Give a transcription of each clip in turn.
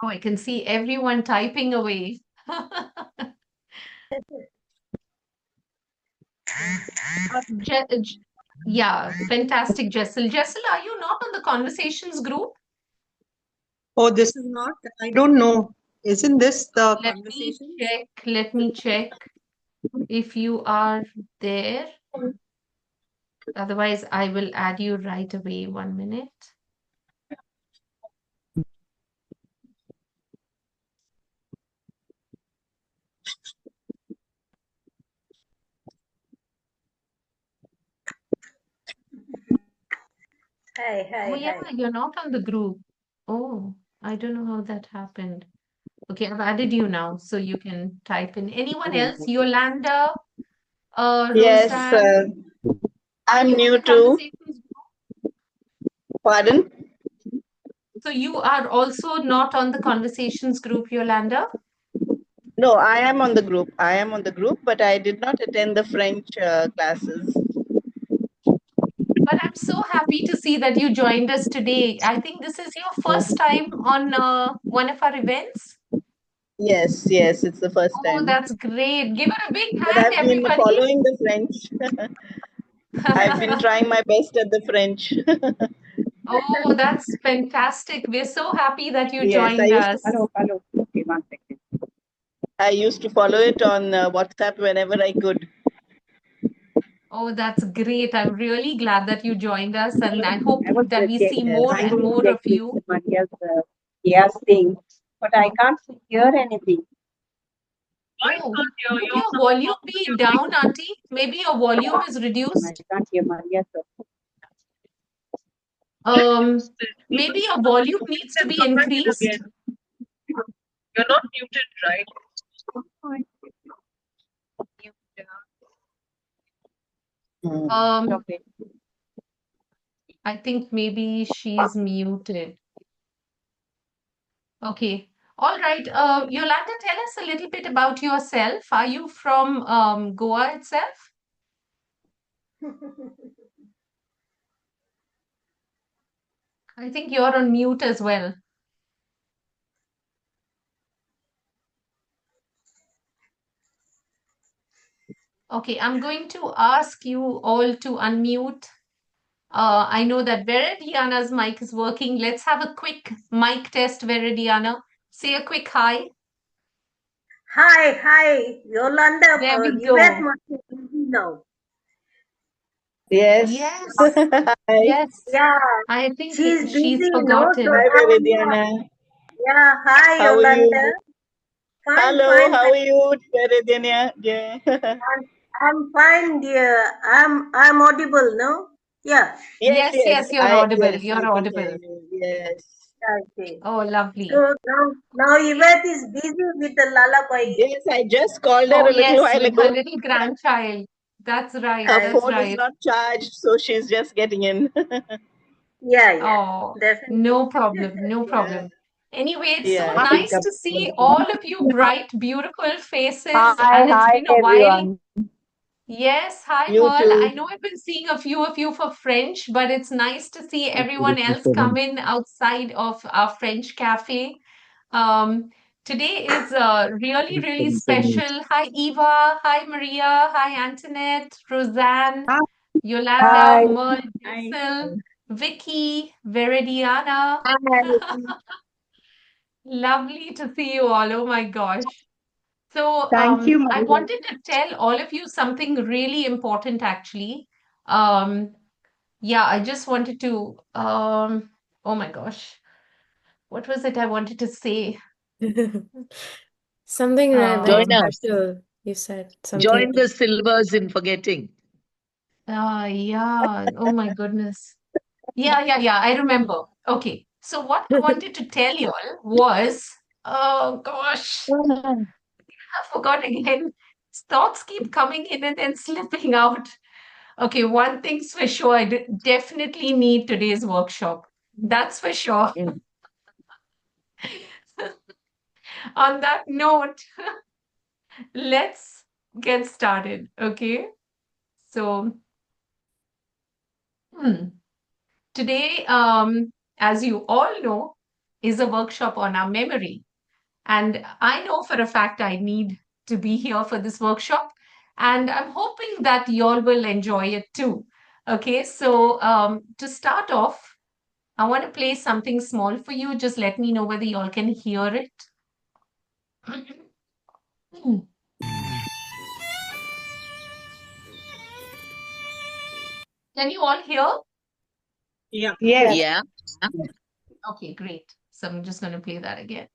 Oh, I can see everyone typing away. Je- yeah, fantastic, Jessel. Jessel, are you not on the conversations group? Oh, this is not, I don't know. Isn't this the Let me conversations? check. Let me check if you are there. Otherwise, I will add you right away. 1 minute. Hi, Oh, hi, yeah, hi. you're not on the group. Oh, I don't know how that happened. Okay, I've added you now, so you can type in. Anyone else? Yolanda, Yes, Roseanne, are I'm you in new the too. conversations group? Pardon? So you are also not on the conversations group, Yolanda? No, I am on the group. I am on the group, but I did not attend the French classes. But I'm so happy to see that you joined us today. I think this is your first time on one of our events. Yes, yes, it's the first Oh, time. that's great. Give her a big But hand, I've been everybody. following the French. I've been trying my best at the French. Oh, that's fantastic. We're so happy that you Yes, joined us. Hello. Okay, 1 second. I used to follow it on WhatsApp whenever I could. Oh, that's great. I'm really glad that you joined us, and I hope I was that we see more Yes. and trying to more check of Miss you. Maria's Keya's thing, but I Oh, can't hear anything. oh, could your volume be down, Auntie? Maybe your volume is I reduced. can't hear Maria's. Um, Maybe your volume needs to be increased. Mm. Um, Okay. I think maybe she's muted. Okay. All right. Yolanda, tell us a little bit about yourself. Are you from Goa itself? I think you're on mute as well. Okay, I'm going to ask you all to unmute. I know that Veridiana's mic is working. Let's have a quick mic test, Veridiana. Say a quick hi. Hi, hi. Yolanda, There we Yvette go. must be busy now. Yes. Yes, Hi. yes. Yeah, I think she's she's busy, no? So forgotten. Hi, I'm, Veridiana. yeah, hi, How are Yolanda. you? Fine, Hello, fine. how are you, Veridiana? Yeah. I'm fine, dear. I'm audible, no? Yeah, Yes, Yes, yes. yes, you're audible. Yes, You're I can hear audible. you. Yes. I see. Oh, lovely. So now Yvette is busy with the lullaby. Yes, I just called her Oh, a little yes, while with her ago. little grandchild. That's right. Her I That's phone see. is right. not charged, so she's just getting in. Yeah, yeah, Oh, definitely. no problem. No Yeah. problem. Anyway, it's so Yeah. nice to see all of you bright, beautiful faces, Hi, and it's hi been a while. everyone. Yes, hi, You Merle. I too. know I've been seeing a few of you for French, but it's nice to see everyone else come in outside of our French cafe. Um, Today is really, really special. Hi, Eva. Hi, Maria. Hi, Antoinette, Roseanne, Hi. Yolanda, Hi. Merle, Hi. Jessel, Vicky, Veridiana. Lovely to see you all. Oh my gosh. So, Thank you, I Maria. wanted to tell all of you something really important, actually. Um, yeah, I just wanted to, oh my gosh, what was it I wanted to say? Something very Join Um, us. special. You said something. Join the silvers in forgetting. yeah, oh my goodness. Yeah, I remember. Okay, so what I wanted to tell you all was, oh gosh, I forgot again. Thoughts keep coming in and then slipping out. Okay, one thing's for sure, definitely need today's workshop. That's for sure. Mm. On that note, let's get started. Okay, so hmm, today, as you all know, is a workshop on our memory. And I know for a fact I need to be here for this workshop. And I'm hoping that y'all will enjoy it too. Okay, so to start off, I want to play something small for you. Just let me know whether y'all can hear it. Can you all hear? Yeah. Yes. Yeah. Okay, great. So I'm just going to play that again.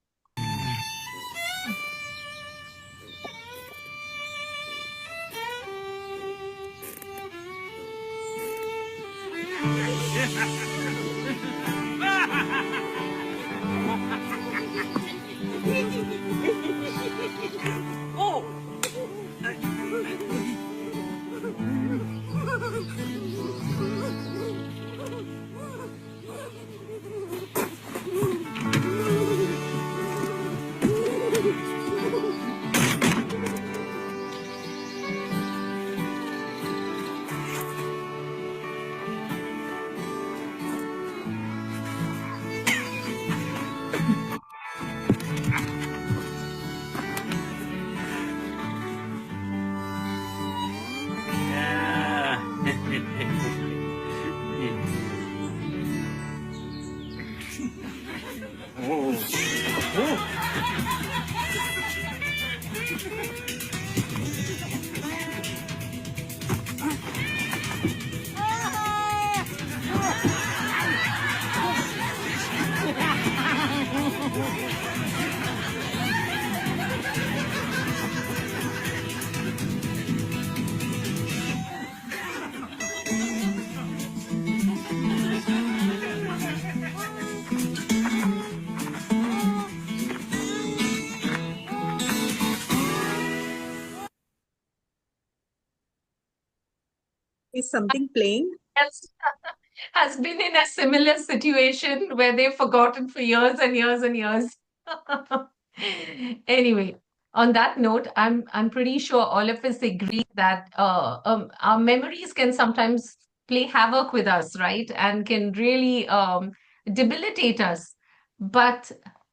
Is something playing? Else has been in a similar situation where they've forgotten for years and years and years. Anyway, on that note, I'm pretty sure all of us agree that our memories can sometimes play havoc with us, right? And can really debilitate us. But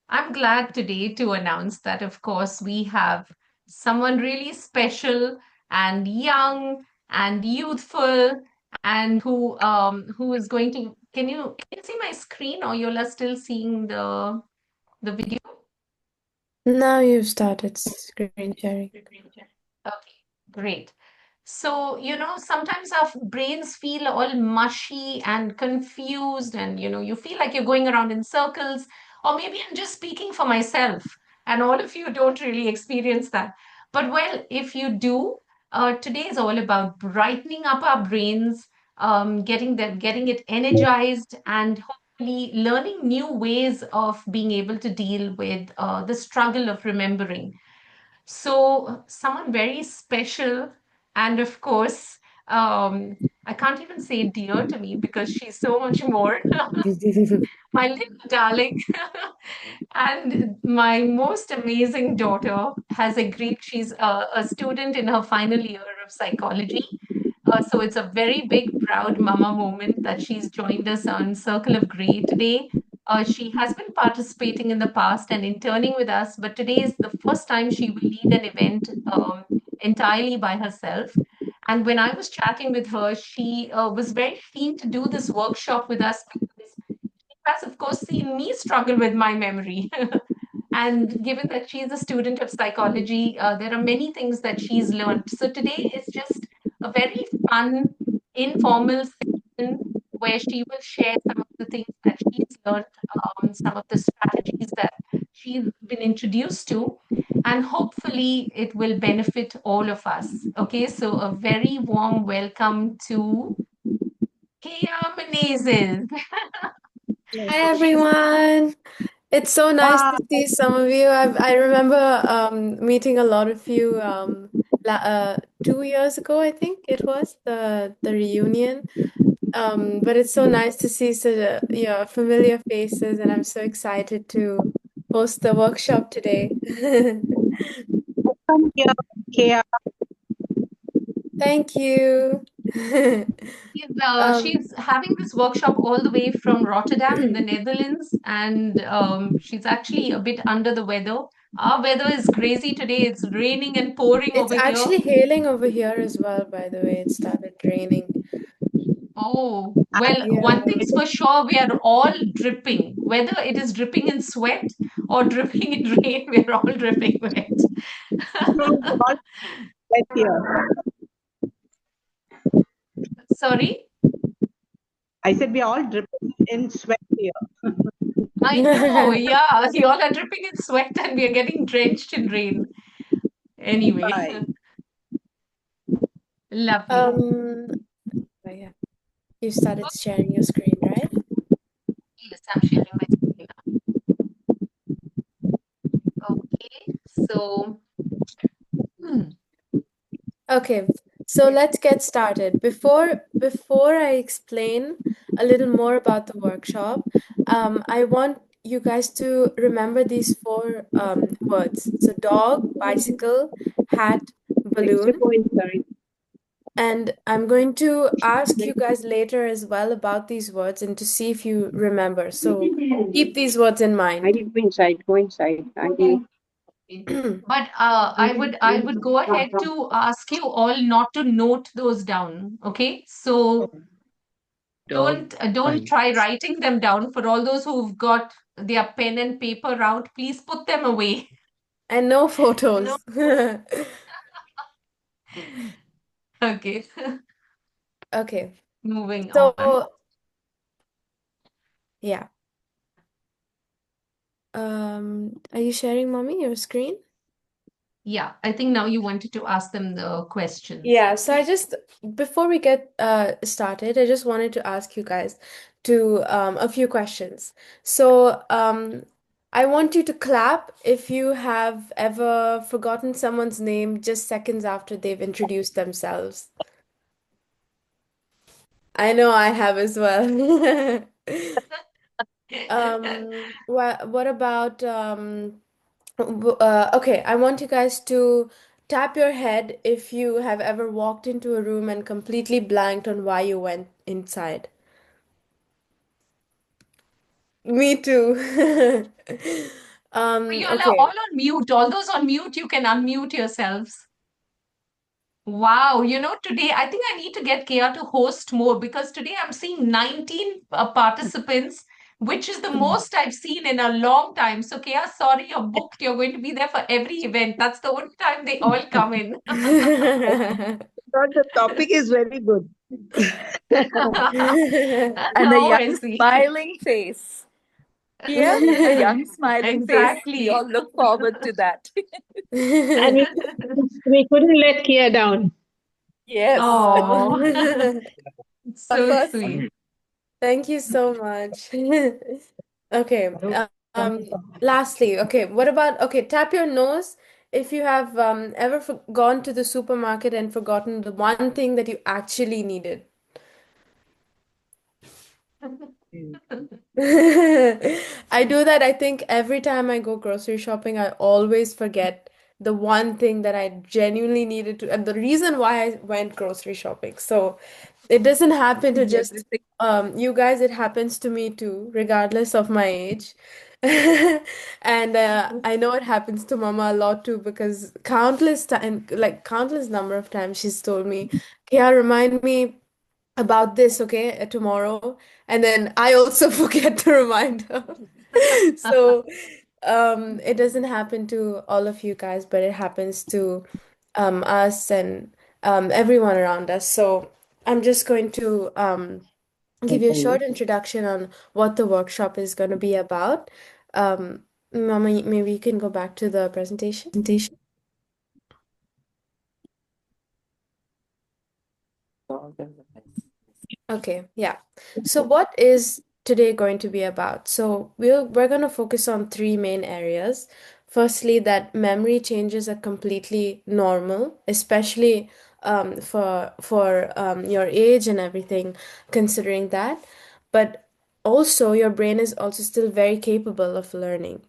I'm glad today to announce that, of course, we have someone really special and young and youthful and who is going to can you see my screen or you're still seeing the video? Now you've started screen sharing. Okay, great. So, sometimes our brains feel all mushy and confused, and you feel like you're going around in circles, or maybe I'm just speaking for myself, and all of you don't really experience that. But well, if you do, today is all about brightening up our brains, getting it energized, and hopefully learning new ways of being able to deal with the struggle of remembering. So, someone very special, and of course, I can't even say dear to me because she's so much more. My little darling. And my most amazing daughter has agreed. She's a student in her final year of psychology. So it's a very big, proud mama moment that she's joined us on Circle of Grey today. She has been participating in the past and interning with us, but today is the first time she will lead an event entirely by herself. And when I was chatting with her, she was very keen to do this workshop with us because she has, of course, seen me struggle with my memory. And given that she's a student of psychology, there are many things that she's learned. So today is just a very fun, informal session where she will share some of the things that she's learned, some of the strategies that she's been introduced to, and hopefully it will benefit all of us. Okay, so a very warm welcome to Keya Menezes. Hi everyone. It's so nice Wow. to see some of you. I remember meeting a lot of you 2 years ago, I think it was the reunion. But it's so nice to see such familiar faces, and I'm so excited to host the workshop today. Welcome here, Keya. Thank you. Um, She's having this workshop all the way from Rotterdam in the Netherlands, and she's actually a bit under the weather. Our weather is crazy today. It's raining and pouring it's over here. actually hailing over here as well, by the way. It started raining. Oh, well, one Yeah. thing's for sure, we are all dripping. Whether it is dripping in sweat or dripping in rain, we're all dripping wet. No, we're all wet here. Sorry? I said we're all dripping in sweat here. I know, yeah. You all are dripping in sweat and we are getting drenched in rain. Anyway, Bye. lovely. Oh, yeah. You started sharing your screen, right? Yes, I'm sharing my screen now. Okay, so hmm, Okay, so let's get started. Before I explain a little more about the workshop, I want you guys to remember these four words. So dog, bicycle, hat, Next to balloon. go inside. And I'm going to ask you guys later as well about these words and to see if you remember. So keep these words in I mind. did go inside. Go inside. but I would go ahead to ask you all not to note those down. Okay, so Dog. don't try writing them down. For all those who've got their pen and paper out, please put them away. And no No. photos. Okay, Okay. moving on. So, yeah. Are you sharing, mommy, your screen? Yeah, I think now you wanted to ask them the questions. Yeah, so before we get started, I just wanted to ask you guys to a few questions. So, I want you to clap if you have ever forgotten someone's name just seconds after they've introduced themselves. I know I have as well. What about okay, I want you guys to tap your head if you have ever walked into a room and completely blanked on why you went inside. Me too. You all are Okay. all on mute. All those on mute, you can unmute yourselves. Wow, today I think I need to get Keya to host more because today I'm seeing 19 participants, which is the most I've seen in a long time. So, Keya, sorry, you're booked. You're going to be there for every event. That's the only time they all come in. Thought the topic is very good. And a Oh, young I see. smiling face. Yeah, a young smiling face. We Exactly. all look forward to that. And we couldn't let Kia down. Yes. Oh, But so first, sweet. Thank you so much. Okay. Lastly, okay, what about okay, tap your nose if you have ever gone to the supermarket and forgotten the one thing that you actually needed. I do that, I think, every time I go grocery shopping, I always forget the one thing that I genuinely needed to, and the reason why I went grocery shopping. So it doesn't happen to just everything. you guys, it happens to me too, regardless of my age. And I know it happens to Mama a lot too, because countless time, like countless number of times, she's told me, "Kya, remind me about this, okay, tomorrow." And then I also forget to remind her. So it doesn't happen to all of you guys, but it happens to us and everyone around us. So I'm just going to give you a short introduction on what the workshop is going to be about. Mama, maybe you can go back to the presentation. Okay, yeah. So what is today going to be about? So we're going to focus on three main areas. Firstly, that memory changes are completely normal, especially for your age and everything, considering that. But also, your brain is also still very capable of learning.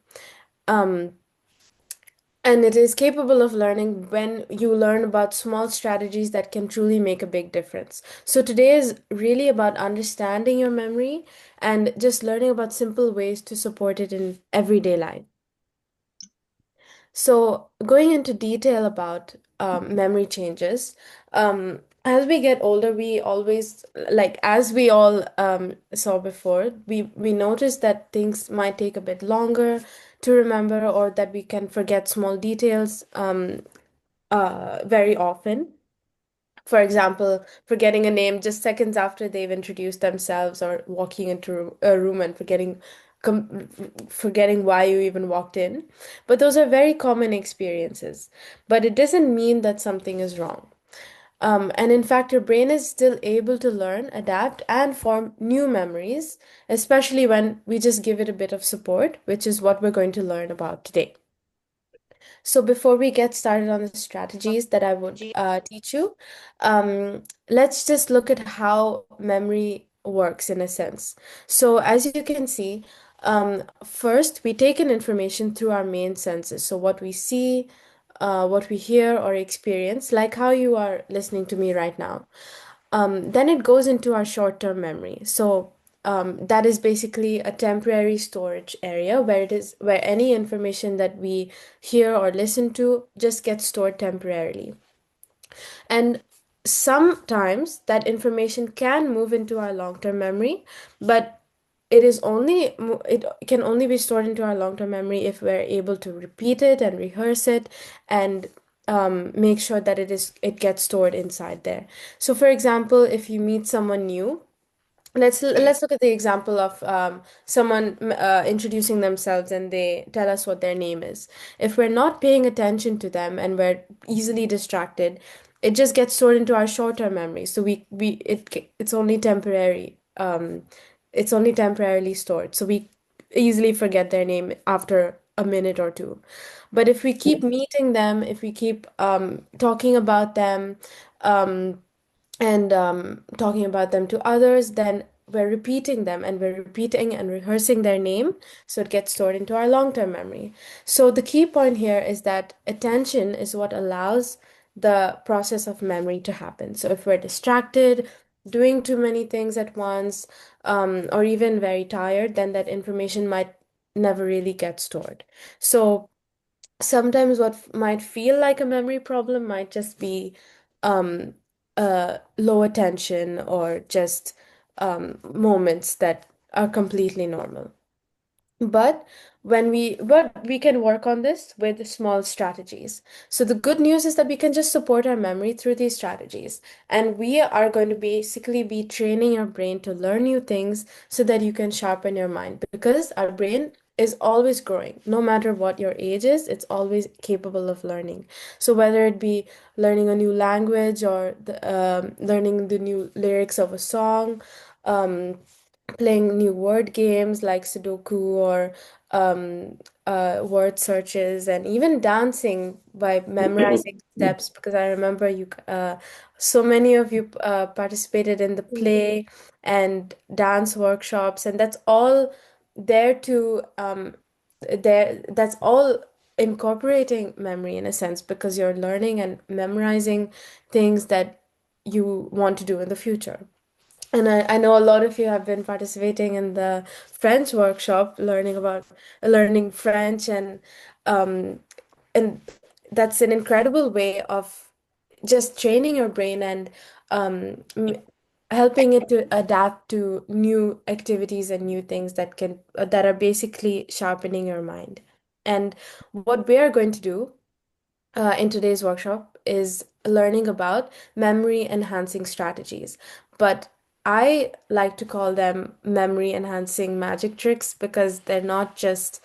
Um, And it is capable of learning when you learn about small strategies that can truly make a big difference. So today is really about understanding your memory and just learning about simple ways to support it in everyday life. So, going into detail about memory changes, as we get older, we always, like as we all saw before, we notice that things might take a bit longer to remember, or that we can forget small details very often. For example, forgetting a name just seconds after they've introduced themselves, or walking into a room and com- forgetting why you even walked in. But those are very common experiences. But it doesn't mean that something is wrong. And in fact, your brain is still able to learn, adapt, and form new memories, especially when we just give it a bit of support, which is what we're going to learn about today. So before we get started on the strategies that I would teach you, let's just look at how memory works in a sense. So as you can see, first we take in information through our main senses. So what we see, what we hear or experience, like how you are listening to me right now. Then it goes into our short-term memory. So that is basically a temporary storage area where it is where any information that we hear or listen to just gets stored temporarily. And sometimes that information can move into our long-term memory, but it can only be stored into our long-term memory if we're able to repeat it and rehearse it and make sure that it gets stored inside there. So for example, if you meet someone new, let's look at the example of someone introducing themselves and they tell us what their name is. If we're not paying attention to them and we're easily distracted, it just gets stored into our short-term memory. So it's only temporary. It's only temporarily stored. So we easily forget their name after a minute or two. But if we keep meeting them, if we keep talking about them, um, and talking about them to others, then we're repeating them and we're repeating and rehearsing their name, so it gets stored into our long-term memory. So the key point here is that attention is what allows the process of memory to happen. So if we're distracted, doing too many things at once, or even very tired, then that information might never really get stored. So sometimes what might feel like a memory problem might just be um, low attention or just moments that are completely normal. But we can work on this with small strategies. So the good news is that we can just support our memory through these strategies. And we are going to basically be training your brain to learn new things so that you can sharpen your mind, because our brain is always growing. No matter what your age is, it's always capable of learning. So whether it be learning a new language or learning the new lyrics of a song, playing new word games like Sudoku or word searches, and even dancing by memorizing steps. Because I remember so many of you participated in the play and dance workshops, and that's all there to that's all incorporating memory in a sense, because you're learning and memorizing things that you want to do in the future. And I know a lot of you have been participating in the French workshop, learning French, um, and that's an incredible way of just training your brain and helping it to adapt to new activities and new things that are basically sharpening your mind. And what we are going to do in today's workshop is learning about memory enhancing strategies. But I like to call them memory enhancing magic tricks, because they're not just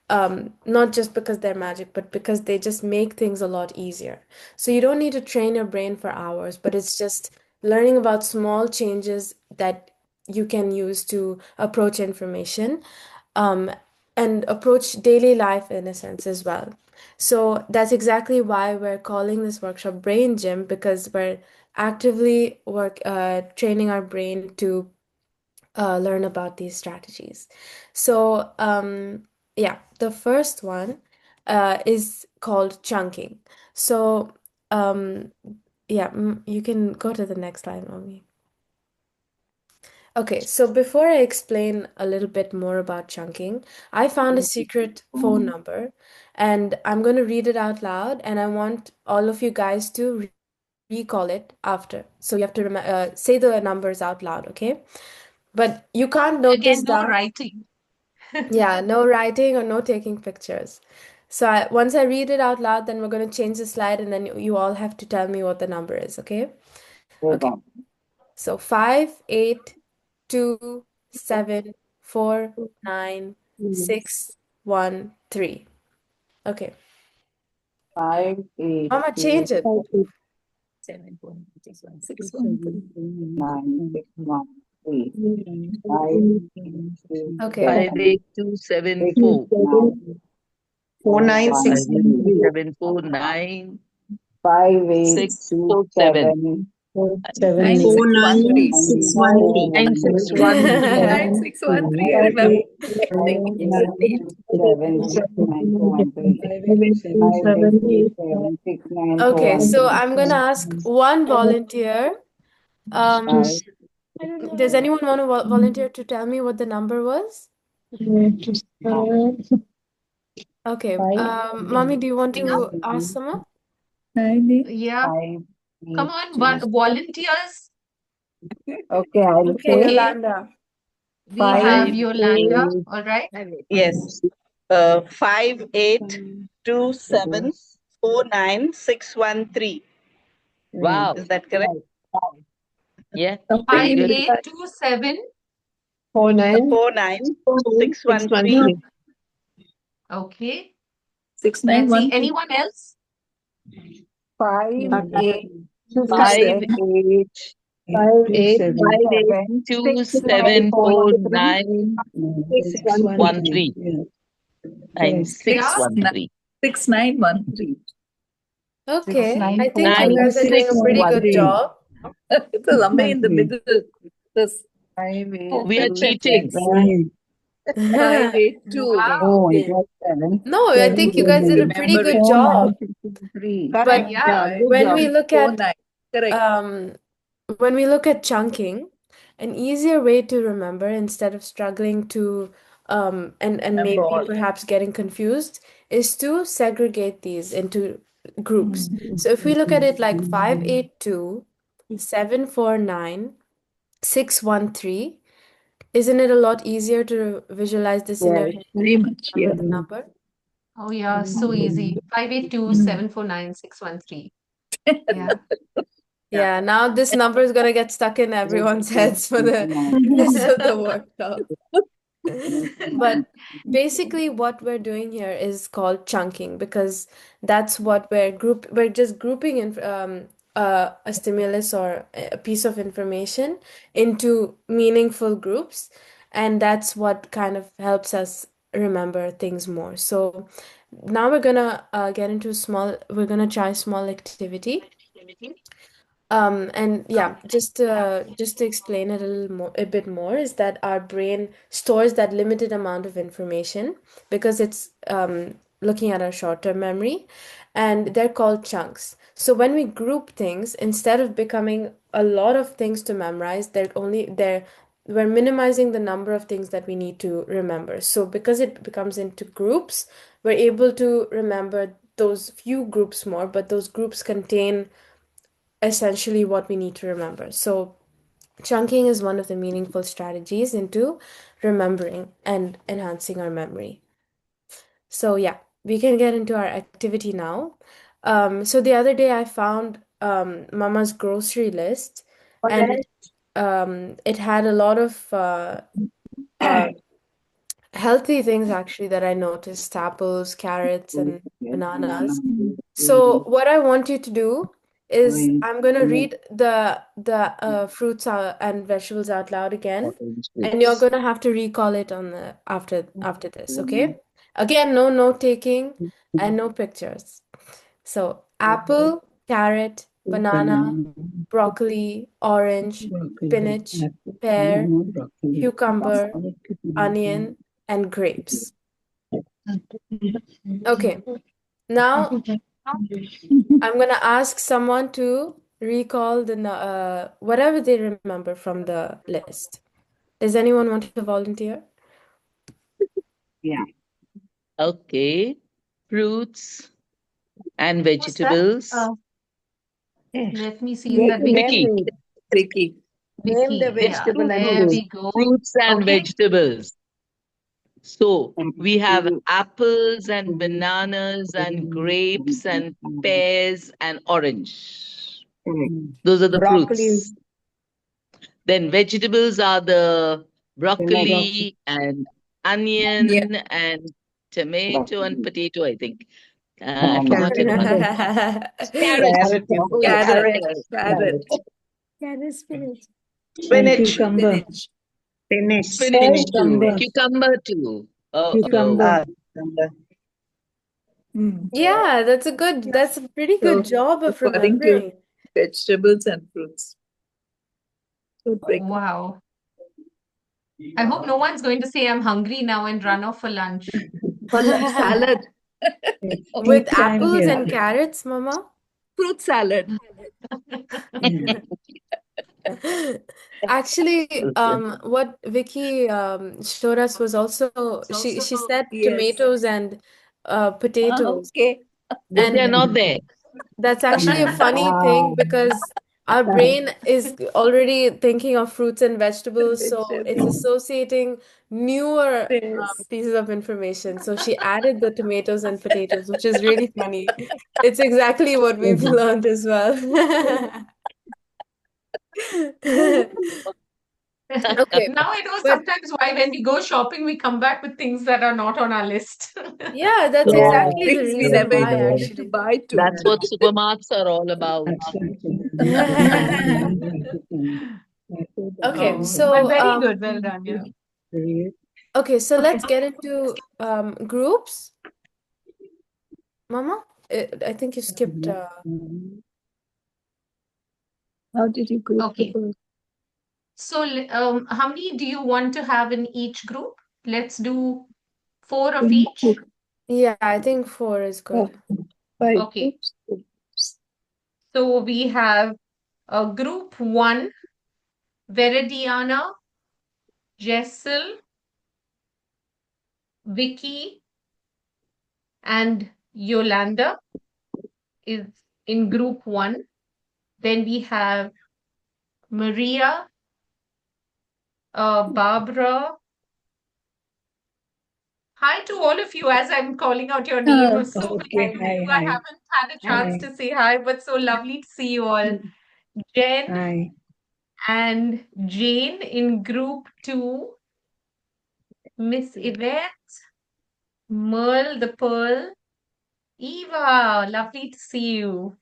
because they're magic, but because they just make things a lot easier. So you don't need to train your brain for hours, but it's just learning about small changes that you can use to approach information, um, and approach daily life in a sense as well. So that's exactly why we're calling this workshop Brain Gym, because we're actively training our brain to learn about these strategies. So yeah, the first one is called chunking. So, yeah, you can go to the next slide, Mommy. Okay, so before I explain a little bit more about chunking, I found a secret phone number and I'm going to read it out loud and I want all of you guys to recall it after. So you have to say the numbers out loud, okay? But you can't note this Again, no down. writing. Yeah, no writing or no taking pictures. So once I read it out loud, then we're going to change the slide and then you all have to tell me what the number is, okay? Okay. So 5, 8, 2, 7, 4, 9, 6, 1, 3. Okay. 5, 8, Mama, 2, change it. 7, 4, 6, 1, 6, 1, 3. 9, 6, 1, 3. 5, 8, 2, Okay. 5, 8, 2, 7, 4. 4, 9, 5, 6, 8, 1, 2, 3. 7, 4, 9, 5, 8, 6, 2, 4, 7. 7, 7, 9, 4, 6, 1, 9, 3. 6, 9, 1, 3. 4, 9, 6, 1, 3. 9, 6, 1, 3. I 5, remember. 8, I think 2, it's 9, 8. 7, 6, 9, 4, 1, 3. 5, 8, 2, 7, 6, 9, 4, Okay, 1, so 3. I'm gonna ask one volunteer. 5, I don't Does know. anyone want to volunteer to tell me what the number was? Okay. 5, Mommy, do you want 8, to ask someone? 9, 8. Yeah, 5, come 8, on, 2. volunteers. Okay, I'll Okay, say Yolanda. We 5, have 5, Yolanda, 8. all right? 5, 8. Yes. 5, 8, 2, 7, 4, 9, 6, 1, 3. Wow. Is that correct? Yeah. Very Five good. eight two seven. 4, 9, 4, 9, 6, 6, 1, 1, 3. 3. Okay. 6, 9, Let's see. 1, 3. Anyone else? 5, 8, 5, 8, 8, 5, 8, 7, 2, 6, 9, 7, 4, 4, 1, 3. 9, 6, 1, 1, 3. 3. 9, 6, Yeah. 1, 3. 6, 9, 1, 3. 6, Okay, 9, I 4, think you 1, 9, guys are 3. doing a 6, pretty 1, good 3. job. It's somewhere in the middle. This 5, 8, we are 2, cheating. 7. 5, 8, 2. Wow. Oh, it was 7. No, I think you guys did a pretty Remember good it. 4, 9, job. 6, 3. But Correct. Yeah. Yeah, good when job. we look 4, at 9. Correct. when we look at chunking, an easier way to remember instead of struggling to and Remember maybe all. perhaps getting confused is to segregate these into groups. So if we look at it like 5, 8, 2, 7, 4, 9, 6, 1, 3, isn't it a lot easier to visualize this in your Yes. head Very much. Yeah. under the number? Oh, yeah. So easy. 582 749 613. Yeah. Yeah, now this number is gonna get stuck in everyone's heads for the rest of the workshop. But basically what we're doing here is called chunking because that's what we're just grouping in a stimulus or a piece of information into meaningful groups, and that's what kind of helps us remember things more. So now we're gonna try small activity. And yeah, just to explain it a bit more, is that our brain stores that limited amount of information because it's looking at our short-term memory, and they're called chunks. So when we group things, instead of becoming a lot of things to memorize, we're minimizing the number of things that we need to remember. So because it becomes into groups, we're able to remember those few groups more, but those groups contain essentially what we need to remember. So, chunking is one of the meaningful strategies into remembering and enhancing our memory. So, yeah, we can get into our activity now. So, the other day I found Mama's grocery list, and it had a lot of uh, healthy things actually that I noticed: apples, carrots, and bananas. So what I want you to do is I'm going to read the fruits and vegetables out loud again, and you're going to have to recall it on the after this, okay? Again, no note taking and no pictures. So apple, carrot, banana, broccoli, orange, spinach, pear, cucumber, onion, and grapes. Okay. Now I'm gonna ask someone to recall whatever they remember from the list. Does anyone want to volunteer? Yeah. Okay. Fruits and Who's that? vegetables. Let me see. Is that Vicky? Vicky. Vicky. Name the Vicky. Yeah, vegetable and there fruits. we go. Fruits and Okay. vegetables. So we have apples and bananas and grapes and pears and orange. Those are the Broccoli. fruits. Then vegetables are the broccoli and Yeah. onion and tomato and potato, I think. I forgot it. Carrot. Carrot. Yeah. Oh, yes. Carrot. Carrot. Carrot. Carrot spinach. Spinach. Spinach. Finish. Spinach too. Cucumber too. Oh. Cucumber. Yeah, that's a pretty So, good job of according to remembering. vegetables and fruits. Good break. Wow. I hope no one's going to say I'm hungry now and run off for lunch. Salad. With apples and carrots, Mama? Fruit salad. Actually, Okay. what Vicky showed us was also she said Yes. tomatoes and potatoes. Okay. But they're And not there. that's actually a funny thing because our brain is already thinking of fruits and vegetables, so it's Vegetables. associating newer Yes. pieces of information. So she added the tomatoes and potatoes, which is really funny. It's exactly what we've learned as well. Okay, Now I know but sometimes why when we go shopping, we come back with things that are not on our list. yeah, that's Yeah. exactly the Things we reason never why, even wanted to actually. buy too. That's what supermarkets are all about. Okay, Oh, but so very good. Well done. Yeah. let's get into groups. Mama, I think you skipped. How did you group the Okay. birds? So, how many do you want to have in each group? Let's do 4 of each. Yeah, I think 4 is good. 5 Okay. groups. So we have group 1, Veridiana, Jessel, Vicky, and Yolanda is in group 1. Then we have Maria, Barbara. Hi to all of you as I'm calling out your name. So many of you I haven't had a chance to say hi, but so lovely to see you all. Jen and Jane in group 2, Miss Yvette, Merle the Pearl, Eva, lovely to see you,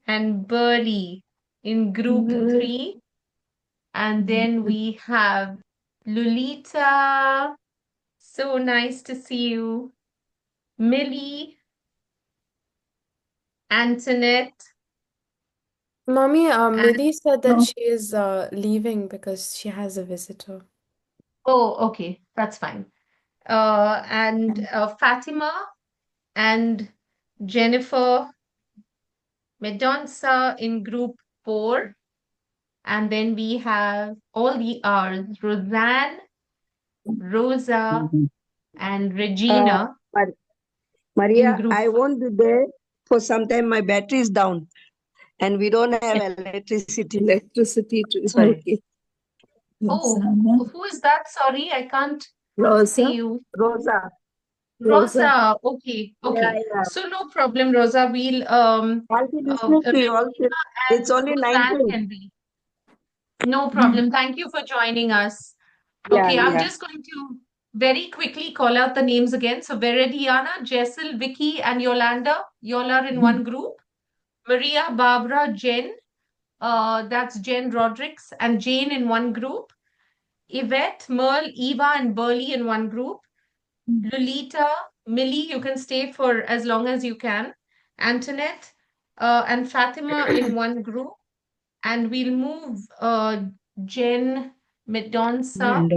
and Burley in group 3. And then we have Lolita, so nice to see you, Millie, Antoinette. Mommy, And Millie said that she is leaving because she has a visitor. oh, okay, that's fine. And Fatima and Jennifer Medonsa in group 4. And then we have all the R's, Roseanne, Rosa, and Uh, Regina Mar- in Maria, group I 5. won't be there for some time. My battery is down and we don't have electricity. Electricity too. Sorry. Okay. Oh, Rosanna. who is that? Sorry, I can't see Rosa. you. Rosa. Rosa. Rosa. Okay, Yeah, okay. yeah. So no problem, Rosa. We'll I'll be listening to you all. Regina It's and only Roseanne 19. can be. No problem. Thank you for joining us. Yeah, Okay, I'm yeah. just going to very quickly call out the names again. So Veridiana, Jessel, Vicky, and Yolanda, you all are in one group. Maria, Barbara, Jen, that's Jen Rodericks, and Jane in one group. Yvette, Merle, Eva, and Burley in one group. Lolita, Millie, you can stay for as long as you can. Antoinette, and Fatima in one group. And we'll move Jen Medonsa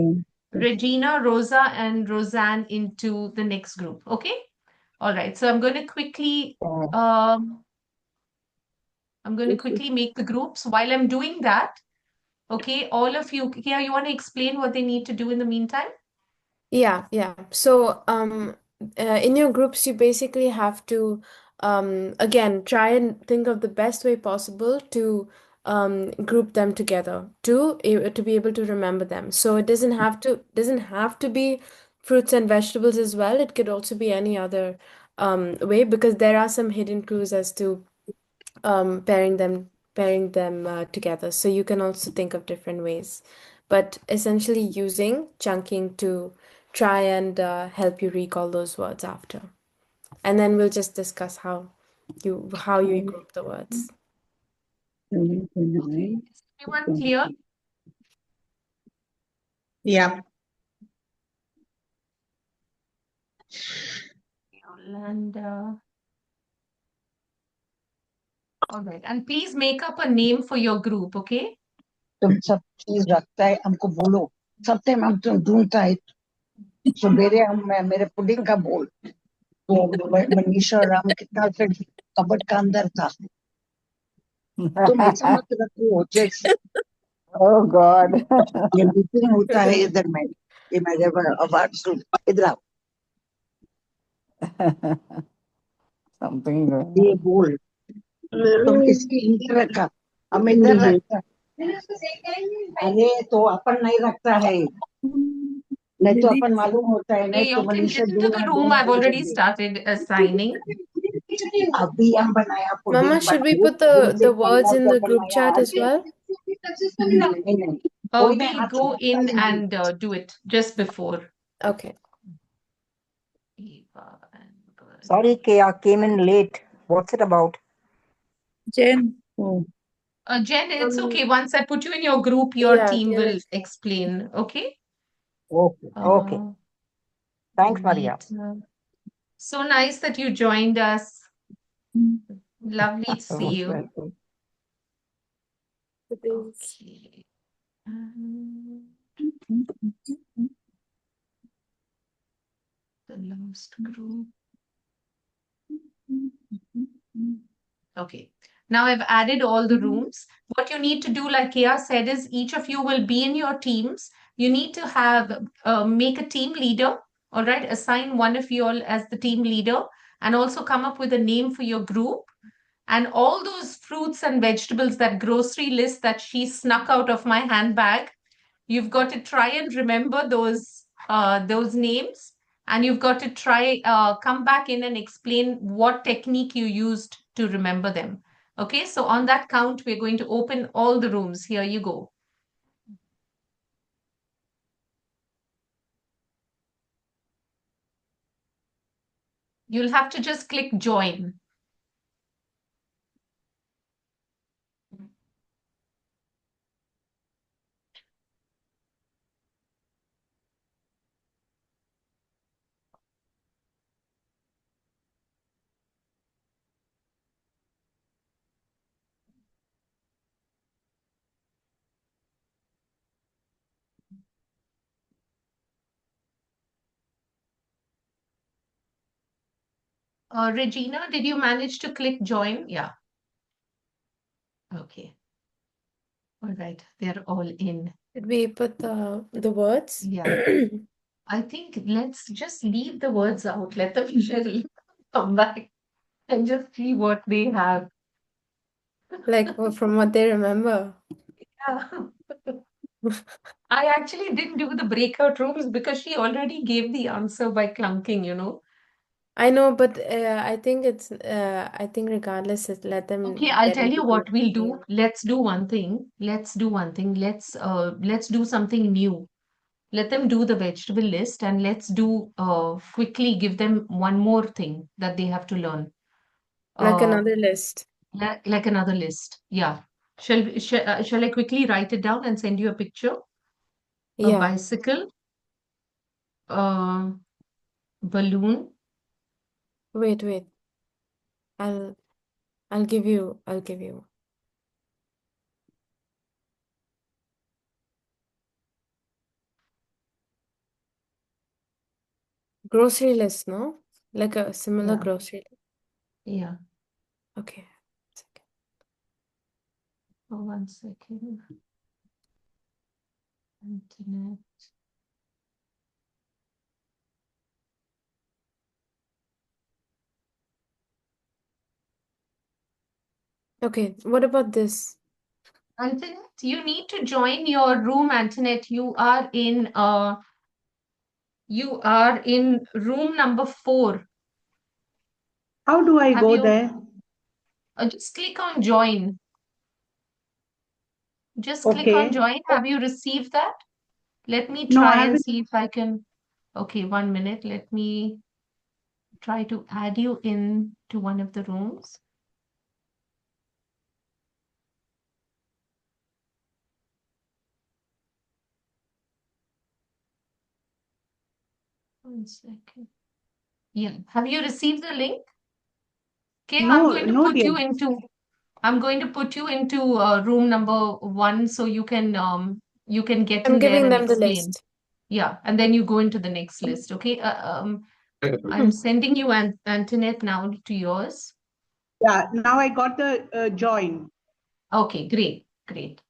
Regina, Rosa, and Roseanne into the next group. Okay? All right. So I'm going to quickly make the groups. While I'm doing that, okay, all of you here, you want to explain what they need to do in the meantime? Yeah. So, in your groups, you basically have to, again, try and think of the best way possible to group them together to be able to remember them. So it doesn't have to be fruits and vegetables as well. It could also be any other way because there are some hidden clues as to pairing them together. So you can also think of different ways, but essentially using chunking to try and help you recall those words after. And then we'll just discuss how you group the words. Okay. Is everyone clear? Yeah. And all right. And please make up a name for your group, okay? तुम सब चीज रखता है हमको बोलो सब time हम तुम ढूंढता है सवेरे मेरे पुडिंग का बोल तो मनीषा और राम कितना फिर कबट का अंदर था तुम ऐसा मत रखो जैसे Oh God. ये मीटिंग होता है इधर में ये मेरे अवार्ड इधर आओ Something ये बोल तुम इसके अंदर रखा हम इधर रखता अरे तो अपन नहीं रखता है नहीं तो अपन मालूम होता है नहीं Hey, तो y'all can Manisha get into the ढूंढना room. ढूंढ I've ढूंढ already देंगे started assigning. अभी हम बनाया Mama, पुडिंग should we बहुत put दिन the से words बनना in था the group बनाया chat आज as well? नहीं कोई नहीं We'll हाथ go लगाता in ही नहीं and do it just before. Okay. Eva and Sorry, Keya, came in late. What's it about? Jen. Jen, it's okay. Um, Once I put you in your group, your yeah, team there will is. explain. Okay? Okay. Okay. Uh, Thanks, Maria. Anita. So nice that you joined us. Lovely to see Most you. welcome. It is. Okay. Um, the last group. Okay. Now I've added all the rooms. What you need to do, like Keya said, is each of you will be in your teams. You need to have make a team leader. All right. Assign one of you all as the team leader and also come up with a name for your group. And all those fruits and vegetables, that grocery list that she snuck out of my handbag, you've got to try and remember those names, and you've got to try come back in and explain what technique you used to remember them. Okay, so on that count, we're going to open all the rooms. Here you go. You'll have to just click join. Regina, did you manage to click join? Yeah. Okay. All right. They're all in. Did we put the words? Yeah. I think let's just leave the words out. Let them just come back and just see what they have. Like from what they remember. Yeah. I actually didn't do the breakout rooms because she already gave the answer by clunking, you know. I know, but I think regardless, let Okay, them I'll get tell into you the what we'll do. routine. Let's do one thing. Let's do one thing. Let's do something new. Let them do the vegetable list and let's do quickly give them one more thing that they have to learn. Like Uh, another list. like another list. Yeah. Shall I quickly write it down and send you a picture? A Yeah. bicycle, a balloon, Wait. I'll I'll give you. Grocery list, no? Like a similar Yeah. grocery list. Yeah. Okay. Oh, 1 second. Internet. Okay, what about this? Antoinette, you need to join your room, Antoinette. You are in room number 4. How do I Have go you there? just click on join. Just click on Okay. join. Have you received that? Let me No, I try and haven't. see if I can. Okay, 1 minute. Let me try to add you in to one of the rooms. One second. Yeah. Have you received the link? Okay, No, no, dear. I'm going to put you into room number 1 so you can get I'm in there giving and them the explain. list. Yeah, and then you go into the next list. Okay. I'm sending you Antoinette now to yours. Yeah, now I got the join. Okay, great, great.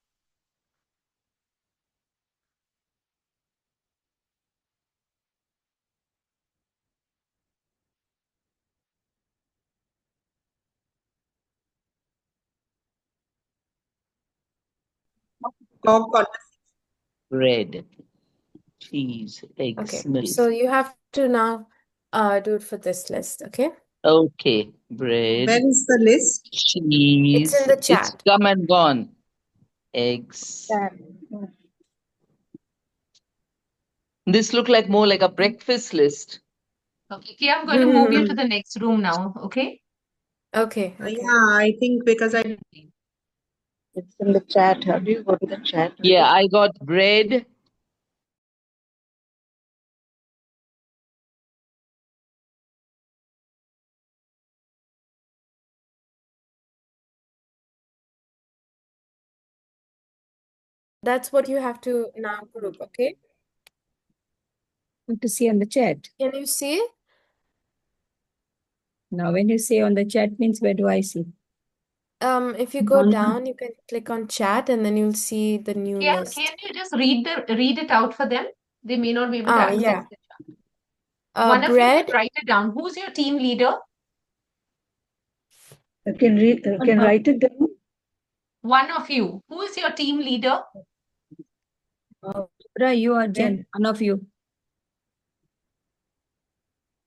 Bread, cheese, eggs, Okay, milk. so you have to now do it for this list, okay? Okay, bread, Where is the list? It's in cheese. the It's chat. come and gone. Eggs. This look like more like a breakfast list. Okay, I'm going to move you to the next room now. Okay. Okay, okay. Yeah, I think because I It's in the chat. How do you go to the chat? Yeah, I got bread. That's what you have to now group, okay? To see on the chat. Can you see? Now, when you say on the chat means where do I see? If you go down, you can click on chat and then you'll see the new Yeah, list. can you just read it out for them? They may not be able to access Yeah. the chat. One of you can Bread. write it down. Who's your team leader? I can read, can write it down. One of you. Who is your team leader? Right, you are Jen, one of you.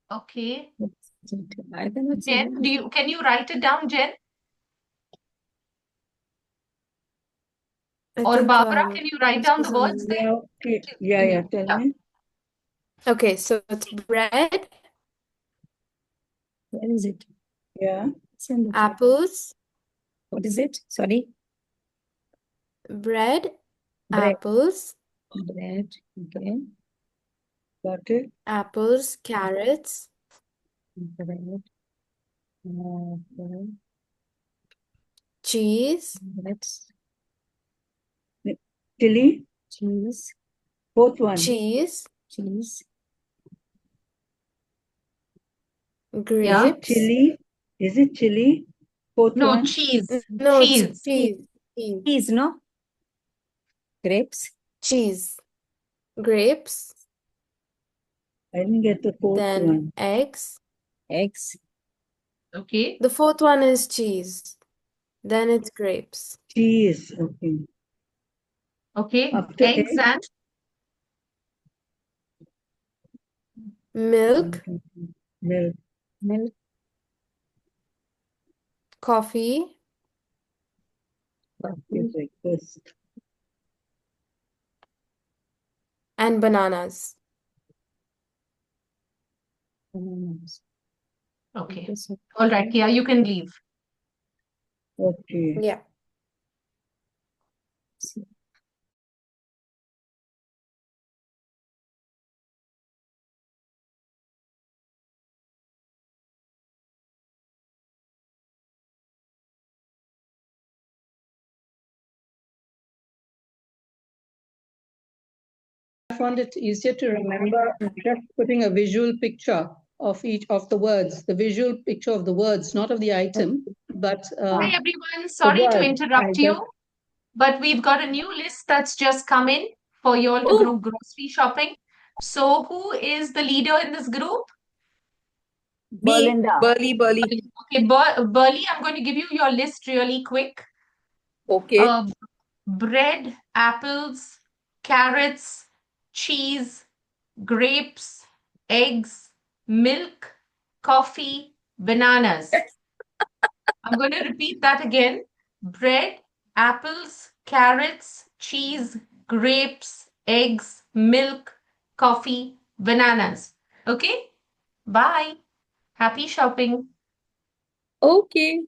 Okay. I cannot see. Jen, can you write it down, Jen? I Or think Barbara, can you write down the words there? Yeah, okay. Yeah, tell me. Okay, so it's bread, Where is it? Yeah. It's in the chat. apples, What is it? Sorry. bread, Bread. apples, Bread. Okay. Got it. apples, carrots, Bread. Okay. cheese, Let's. Chili. Cheese. Fourth one. cheese, Cheese. is Yeah. it grapes. chili? Is it chili? Fourth No, one. cheese. No, it's Cheese. cheese. Cheese, no? Grapes. Cheese, grapes, I didn't get the fourth then one. eggs. Eggs. Okay. The fourth one is cheese. Then it's grapes. Cheese. Okay. Okay. After Eggs egg. and Milk, Milk. Milk. coffee, Okay, breakfast. and bananas. Bananas. okay. All right, Keya, you can leave. Okay. Yeah. found it easier to remember just putting a visual picture of each of the words, the visual picture of the words, not of the item, but Hi, everyone. the Sorry to word. interrupt you, but we've got a new list that's just come in for you all to go Oh, grocery shopping. So, who is the leader in this group? me, Berlinda. Burly. Okay, Burley, I'm going to give you your list really quick. Okay. Bread, apples, carrots, cheese, grapes, eggs, milk, coffee, bananas. I'm going to repeat that again. Bread, apples, carrots, cheese, grapes, eggs, milk, coffee, bananas. Okay? Bye. Happy shopping. Okay.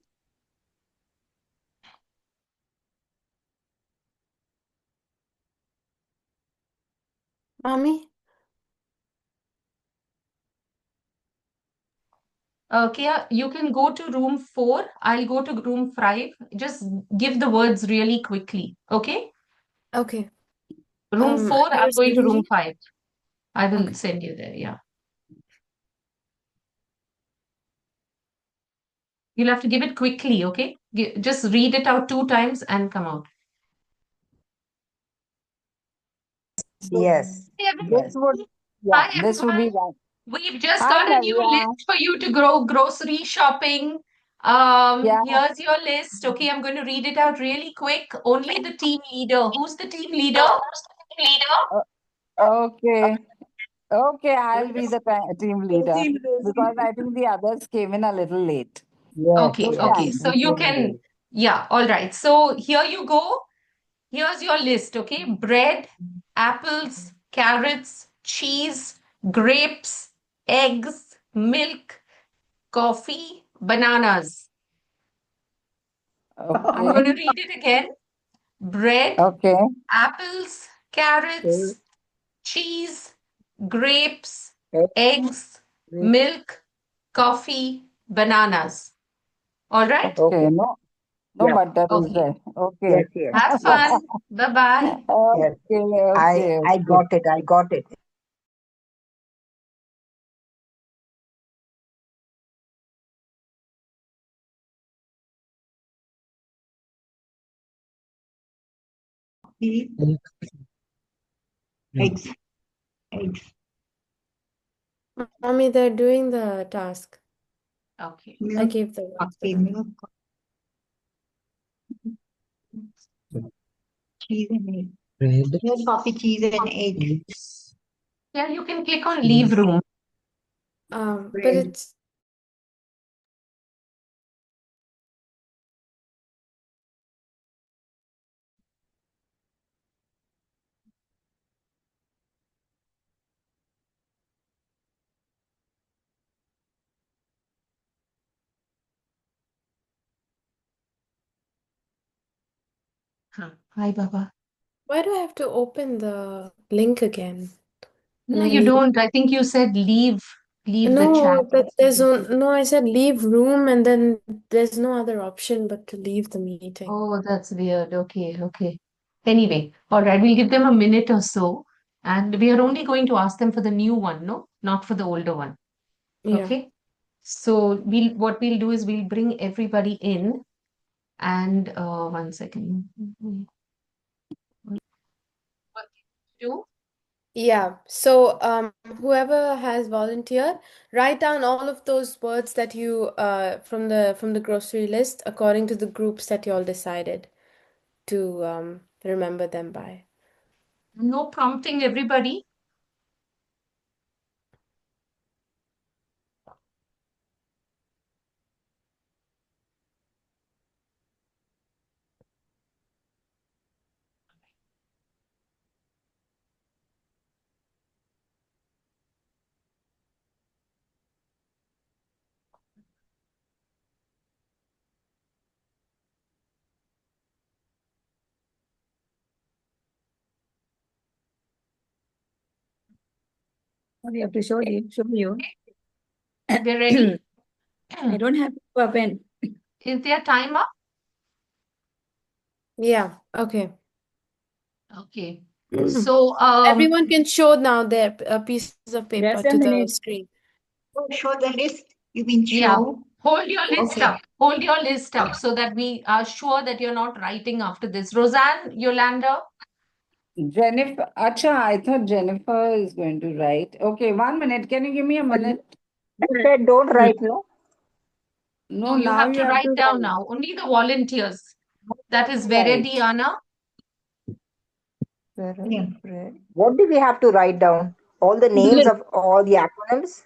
Mommy? Okay, you can go to room 4. I'll go to room 5. Just give the words really quickly. Okay? Okay. Room 4, You're I'm going to sending room me? 5. I will Okay. send you there. Yeah. You'll have to give it quickly. Okay? Just read it out 2 times and come out. Yes. Hey, everyone. This would, Hi, this would be everyone. one. We've just Hi, got a new Navya. list for you to grow grocery shopping. Yeah. Here's your list. Okay, I'm going to read it out really quick. Only the team leader. Who's the team leader? Uh, okay. Okay, I'll be the team leader because I think the others came in a little late. Yes, Okay, You yes. okay. can. So you can, yeah, all right. So here you go. Here's your list, okay? Bread, apples, carrots, cheese, grapes, eggs, milk, coffee, bananas. I'm Okay. going to read it again. Bread, Okay. apples, carrots, cheese, grapes, Okay. eggs, milk, coffee, bananas. All right? Okay. No, no Yeah. butter is Okay. there. Okay. Yes, yes, Have yes, fun. Bye-bye. yes. Okay. Okay. I Okay. got it. I got it. Eggs. Eggs. Mommy, they're doing the task. Okay. I Milk. gave the words to Okay. them. Milk. Cheese and egg. Milk, coffee, cheese and egg. Yeah, you can click on leave room. But Bread. it's Hi, Baba. why do I have to open the link again? And No, I you leave. don't. I think you said leave the chat No, or that there's something. no, I said leave room and then there's no other option but to leave the meeting. Oh, that's weird. Okay, okay. Anyway, all right, we'll give them a minute or so, and we are only going to ask them for the new one, no? Not for the older one. Yeah. Okay. So what we'll do is we'll bring everybody in and 1 second. What to do? Yeah. So whoever has volunteered, write down all of those words that you from the grocery list according to the groups that you all decided to remember them by. No prompting everybody. We have to show you. They're ready. I don't have a pen. Is there timer? Yeah. Okay. Okay. So, Everyone can show now their pieces of paper Just a to the minute. screen. Oh, show the list. You mean yeah, show? hold your list Okay. up. Hold your list up so that we are sure that you're not writing after this. Roseanne, Yolanda, Jennifer, Acha, I thought Jennifer is going to write. Okay, 1 minute. Can you give me a minute? You said don't write, no? No, no, you now have you to have write to down write. now. Only the volunteers. That is Right. Verediana. Yeah. What do we have to write down? All the names of all the acronyms?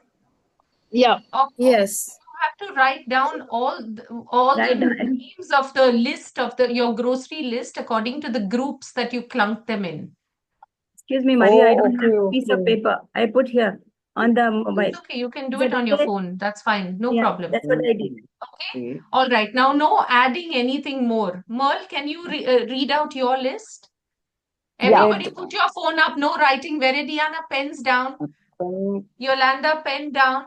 Yeah. Yes. You have to write down all the names of the list of your grocery list according to the groups that you clunked them in. Excuse me, Maria, I Oh, don't have a okay, piece of okay. paper. I put here on the mobile. It's okay. You can do Is it that on your okay? phone. That's fine. No Yeah, problem. that's what I did. Okay. All right. Now, no adding anything more. Merle, can you read out your list? Everybody put your phone up. No writing. Veridiana, pens down. Yolanda, pen down.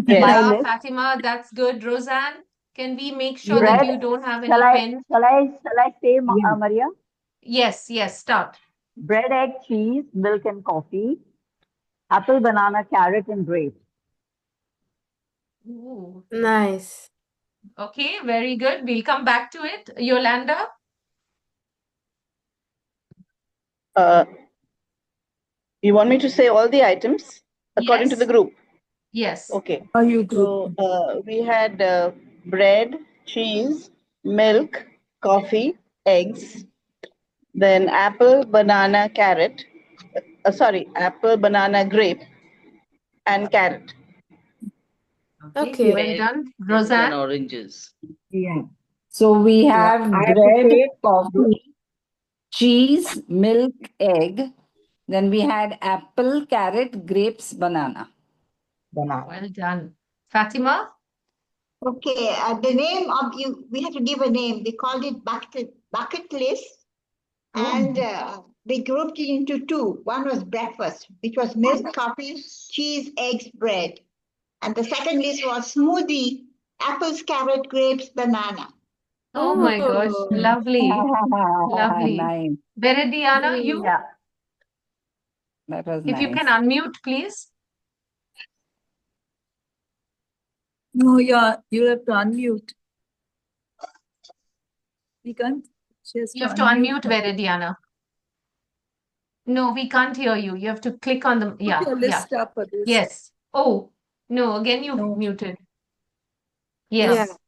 Yes. Yeah, Fatima, that's good. Roseanne, can we make sure that Bread. you don't have Shall any I pen? say, Maria? Yes, yes, start. Bread, egg, cheese, milk, and coffee. Apple, banana, carrot, and grape. Ooh. Nice. Okay, very good. We'll come back to it. Yolanda? You want me to say all the items according to the Yes, group? yes. Okay. Are you So we had bread, cheese, milk, coffee, eggs, then apple, banana, carrot. Sorry, apple, banana, grape, and carrot. Okay. Well done. Pears and Roseanne? oranges. Yeah. So we Yeah. have I have to bread, say coffee, cheese, milk, egg. Then we had apple, carrot, grapes, banana. banana. Well done. Fatima? Okay, the name of you, we have to give a name. We called it bucket list, and we grouped it into two. One was breakfast, which was milk, coffee, cheese, eggs, bread. And the second list was smoothie, apples, carrot, grapes, banana. Oh my gosh, Oh, lovely, lovely. Nice. Veridiana, you? Yeah. That was If you can nice. unmute, please. No, yeah, you have to unmute. We can't. She has You to have to unmute. unmute Veridiana. No, we can't hear you. You have to click on the, Put yeah, your yeah. list up, Adis. Yes. Oh, no, again you've No. muted. yeah. Yes.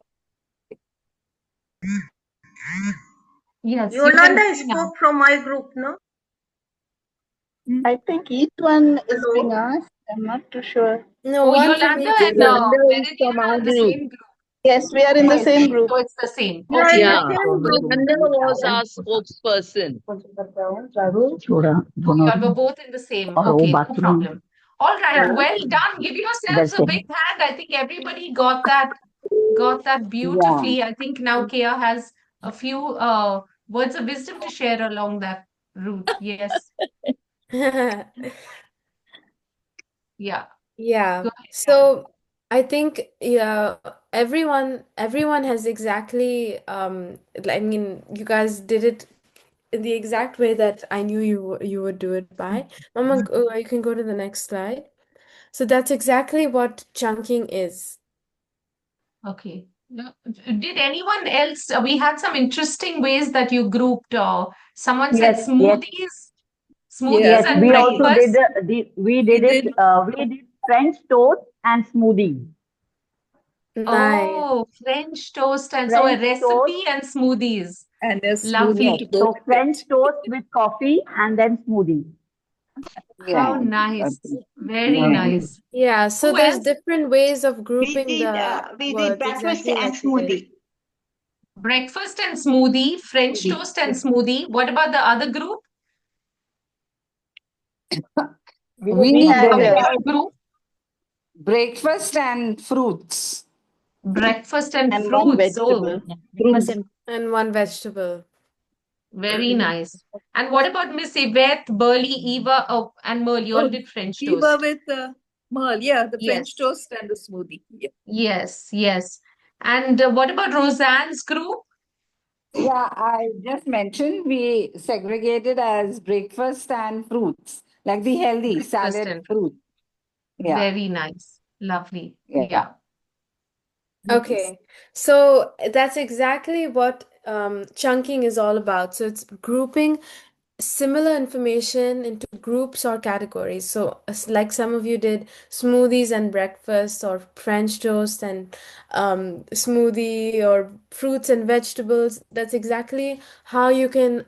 Yes, you can Yolanda see now. spoke from my group, no? I think each one is being asked. I'm not too sure. No, Oh, one for Yolanda each and group. Veridiana are the same group. Yes, we are in the Yes, same group. so it's the same. We are Okay, in the Yeah. okay. same group. Yolanda was our spokesperson. Oh, you all were both in the same. Okay, no problem. All right, well done. Give yourselves a big hand. I think everybody got that beautifully. I think now Keya has a few words of wisdom to share along that route. Yes. Yeah. Yeah. Go ahead. So I think everyone has exactly I mean you guys did it in the exact way that I knew you would do it by. Mama, you can go to the next slide. So that's exactly what chunking is. Okay. Did anyone else? We had some interesting ways that you grouped. Someone said Yes, smoothies, Yes, and we also did breakfast. we did it. did. We did French toast and smoothie. Nice. Oh, French toast and so a French toast, recipe and smoothies. And a smoothie Lovely. to go so with it. French toast with coffee and then smoothie. How Yeah. nice. Very Yeah. nice. Yeah, so Who there's else? different ways of We grouping did the words breakfast exactly and like you did. smoothie. Breakfast and smoothie, French toast and smoothie. What about the other group? We How did did you group? breakfast and fruits. Breakfast and And one fruits. Oh, vegetable. And one vegetable. very nice. And what about Miss Yvette, Burley, Eva, and Merle? You all Oh, did French Eva toast. with Merle. Yeah, the French Yes, toast and the smoothie. Yeah. yes, yes. And what about Roseanne's group? Yeah, I just mentioned we segregated as breakfast and fruits, like the healthy Breakfast salad, and fruit. Yeah, very nice. Lovely. yeah. Yeah. Okay, so that's exactly what chunking is all about. So it's grouping similar information into groups or categories. So, like some of you did smoothies and breakfast, or French toast and smoothie, or fruits and vegetables. That's exactly how you can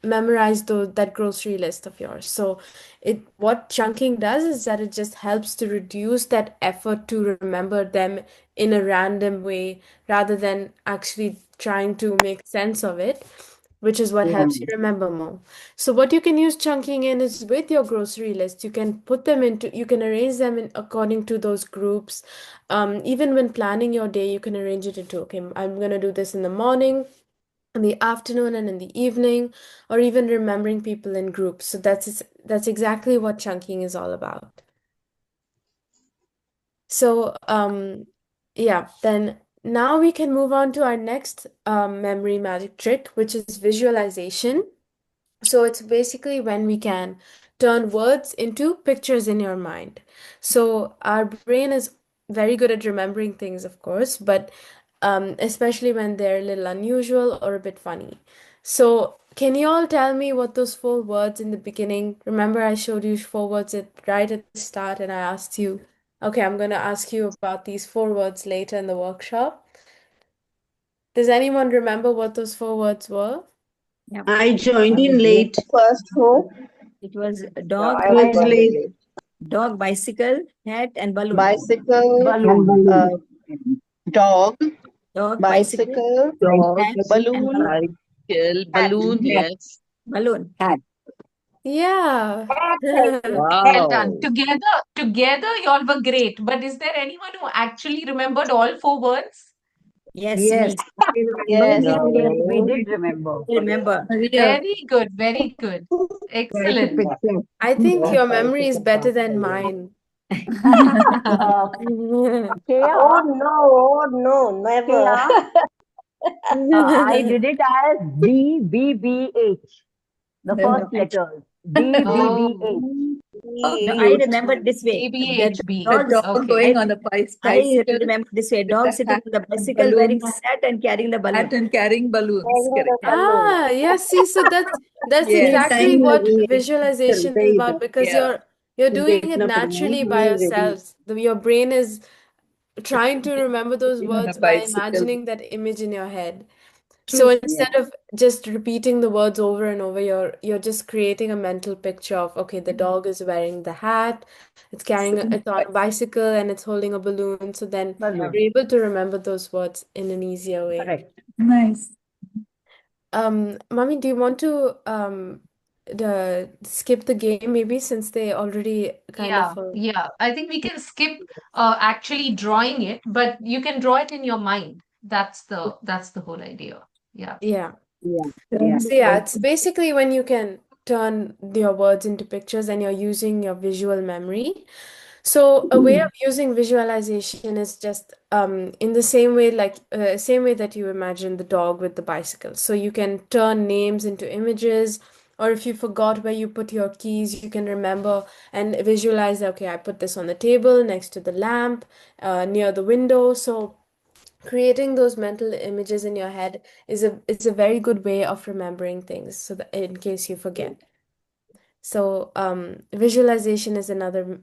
memorize that grocery list of yours. So, what chunking does is that it just helps to reduce that effort to remember them in a random way rather than actually trying to make sense of it, which is what helps you remember more. So what you can use chunking in is with your grocery list. You can put them into, you can arrange them in according to those groups. Even when planning your day, you can arrange it into, okay, I'm gonna do this in the morning, in the afternoon, and in the evening, or even remembering people in groups. So that's exactly what chunking is all about. So yeah, then now we can move on to our next memory magic trick, which is visualization. So it's basically when we can turn words into pictures in your mind. So our brain is very good at remembering things, of course, but especially when they're a little unusual or a bit funny. So can you all tell me what those four words in the beginning? Remember, I showed you four words right at the start, and I asked you, okay, I'm going to ask you about these four words later in the workshop. Does anyone remember what those four words were? Yeah. I joined I in was late. late. First who? It was a No, dog, I I was was joining late. late. dog, bicycle, hat, and balloon. Bicycle, Balloon. dog, Dog, bicycle, bicycle, Dog, hat, and balloon, balloon. Bicycle, hat. balloon, yes. Balloon. Hat. Yeah. Hat, I think. Well done. Wow. Together, y'all were great. But is there anyone who actually remembered all four words? Yes, Yes. me. Yes, Yes, we No. did remember. I remember. Maria. Very good, very good. Where's the Excellent. picture? I think Oh, your sorry, memory is picture better part. than mine. Uh, Keya, Oh no, never. Keya, I did it as DBBH, the first letters. Oh, DBBH. No, I PH. remember this way. The DBHB. The dog, dog Okay. going I, on a I bicycle remember this way. with Dog the sitting hat on the and bicycle wearing balloons, hat and carrying the hat balloon. and carrying balloons. Carrying the Correct. balloon. Ah, yeah, see, so that's Yes. exactly what visualization is about, because Yeah. you're doing it naturally by yourselves. Your brain is trying to remember those Being on a words by bicycle. imagining that image in your head. So True. Yeah. instead of just repeating the words over and over, you're just creating a mental picture of, okay, the dog is wearing the hat, it's on a bicycle, and it's holding a balloon. So then Balloon. you're able to remember those words in an easier way. Correct. Nice. Mommy, do you want to skip the game maybe, since they already kind Yeah, of yeah. I think we can skip actually drawing it, but you can draw it in your mind. That's the whole idea. Yeah. yeah. Yeah. Yeah. So yeah, it's basically when you can turn your words into pictures and you're using your visual memory. So a way of using visualization is just in the same way, like same way that you imagine the dog with the bicycle. So you can turn names into images, or if you forgot where you put your keys, you can remember and visualize, okay, I put this on the table next to the lamp, near the window. So creating those mental images in your head is a very good way of remembering things, so that in case you forget. So visualization is another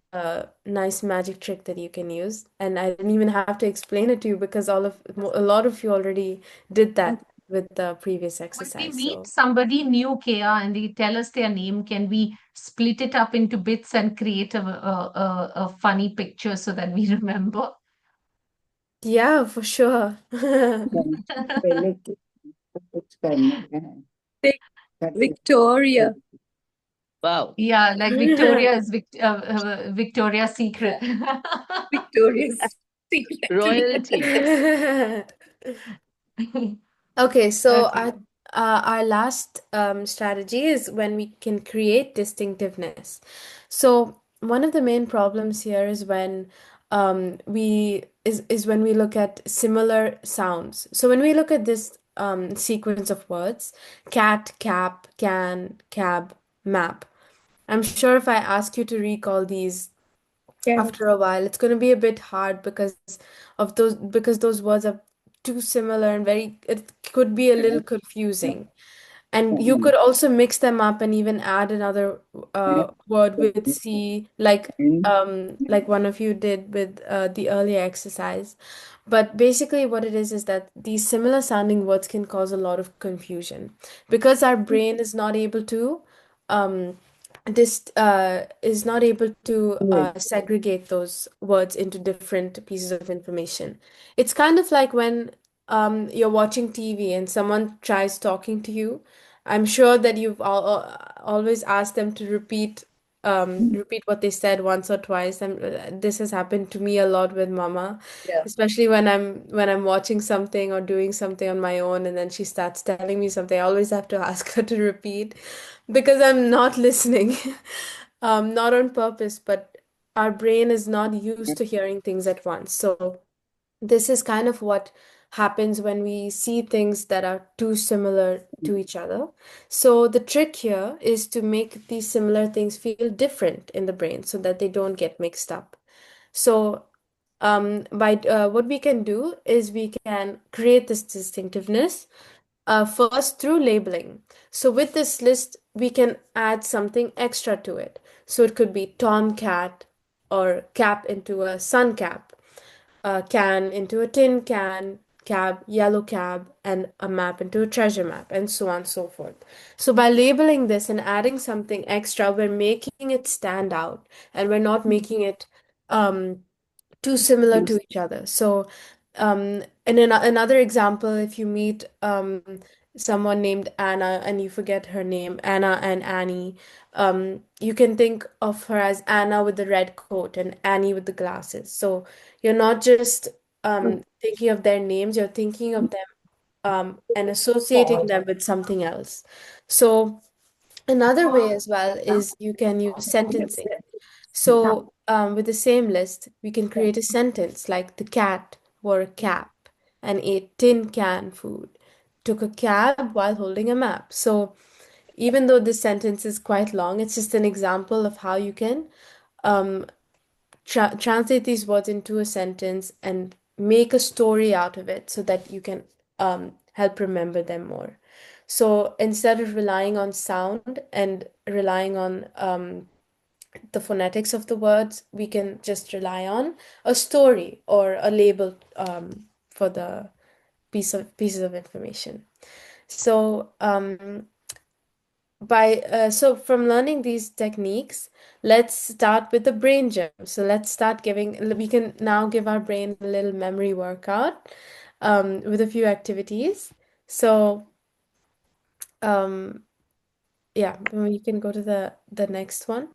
nice magic trick that you can use, and I didn't even have to explain it to you because a lot of you already did that with the previous When we exercise. meet So somebody new, Kea, and they tell us their name, can we split it up into bits and create a funny picture so that we remember? yeah, for sure. पहले कुछ करने का है. Take Victoria. Wow. Yeah, like Victoria is Victoria's Secret. Victoria's Secret. Royalty. Okay, so Okay. our last strategy is when we can create distinctiveness. So one of the main problems here is when we is when we look at similar sounds. So when we look at this sequence of words: cat, cap, can, cab, map. I'm sure if I ask you to recall these after a while, it's going to be a bit hard because those words are too similar and it could be a little confusing. And you could also mix them up and even add another word with C, like one of you did with the earlier exercise. But basically, what it is that these similar sounding words can cause a lot of confusion because our brain is not able to um, this is not able to segregate those words into different pieces of information. It's kind of like when you're watching TV and someone tries talking to you. I'm sure that always asked them to repeat what they said once or twice, and this has happened to me a lot with Mama, especially when I'm watching something or doing something on my own, and then she starts telling me something. I always have to ask her to repeat because I'm not listening, not on purpose, but our brain is not used to hearing things at once. So this is kind of what happens when we see things that are too similar to each other. So the trick here is to make these similar things feel different in the brain so that they don't get mixed up. So by what we can do is we can create this distinctiveness first through labeling. So with this list, we can add something extra to it. So it could be tomcat or cap into a sun cap, can into a tin can, cab, yellow cab, and a map into a treasure map, and so on and so forth. So by labeling this and adding something extra, we're making it stand out, and we're not making it too similar to each other. So, in another example, if you meet someone named Anna and you forget her name, Anna and Annie, you can think of her as Anna with the red coat and Annie with the glasses. So you're not just thinking of their names, you're thinking of them and associating them with something else. So another way as well is you can use sentencing. So, with the same list, we can create a sentence like the cat wore a cap and ate tin can food, took a cab while holding a map. So, even though this sentence is quite long, it's just an example of how you can um, translate these words into a sentence and make a story out of it so that you can help remember them more. So, instead of relying on sound and relying on the phonetics of the words, we can just rely on a story or a label for the pieces of information. So so from learning these techniques, let's start with the brain gym. So let's start we can now give our brain a little memory workout with a few activities. So um, yeah, you can go to the next one.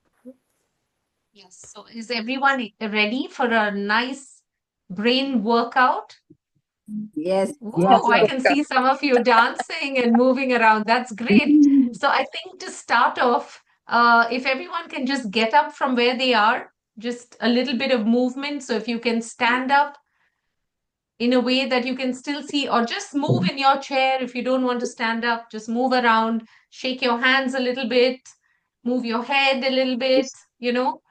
Yes. So is everyone ready for a nice brain workout? Yes. Oh, I can see some of you dancing and moving around. That's great. So I think to start off, if everyone can just get up from where they are, just a little bit of movement. So if you can stand up in a way that you can still see, or just move in your chair if you don't want to stand up, just move around, shake your hands a little bit, move your head a little bit, you know.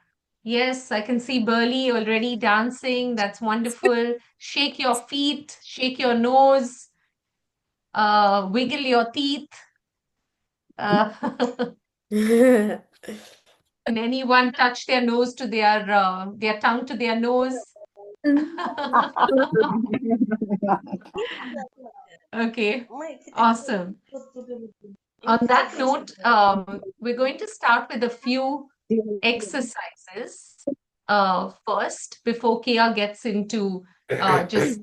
Yes, I can see Burley already dancing. That's wonderful. Shake your feet, shake your nose, wiggle your teeth. Uh, can anyone touch their nose to their tongue to their nose? Okay, awesome. On that note, we're going to start with a few exercises first before Keya gets into just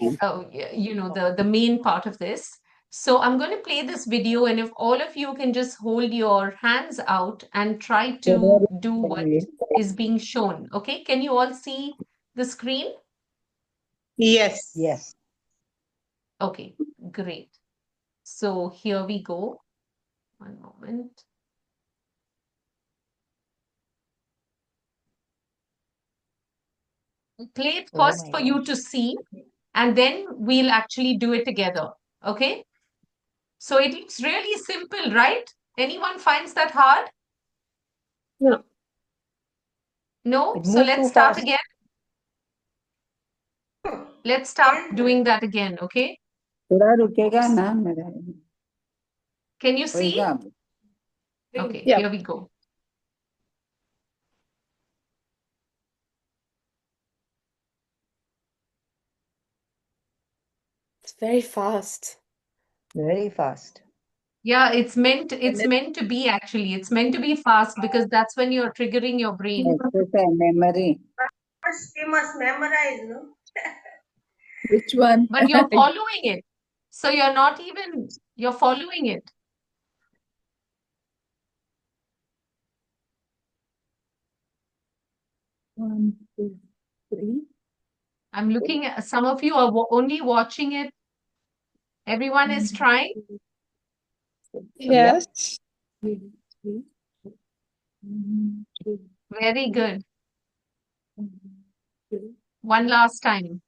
the main part of this. So I'm going to play this video, and if all of you can just hold your hands out and try to do what is being shown. Okay, can you all see the screen? Yes. Yes. Okay, great. So here we go. One moment. Play it first for you to see, and then we'll actually do it together. Okay? So it looks really simple, right? Anyone finds that hard? No. No? It So moved let's too start fast. again. Let's start doing that again, okay? थोड़ा रुकेगा ना मेरा Can you see? होएगा Okay, Yeah. here we go. It's very fast. very fast. Yeah, it's meant to be actually. It's meant to be fast because that's when you're triggering your brain. Exercise memory. She must memorize, no? Which one? But you're following it. So you're following it. One, two, three. I'm looking at some of you are only watching it. Everyone is trying. Yes. Three, three. One, two, Very good. three. One last time.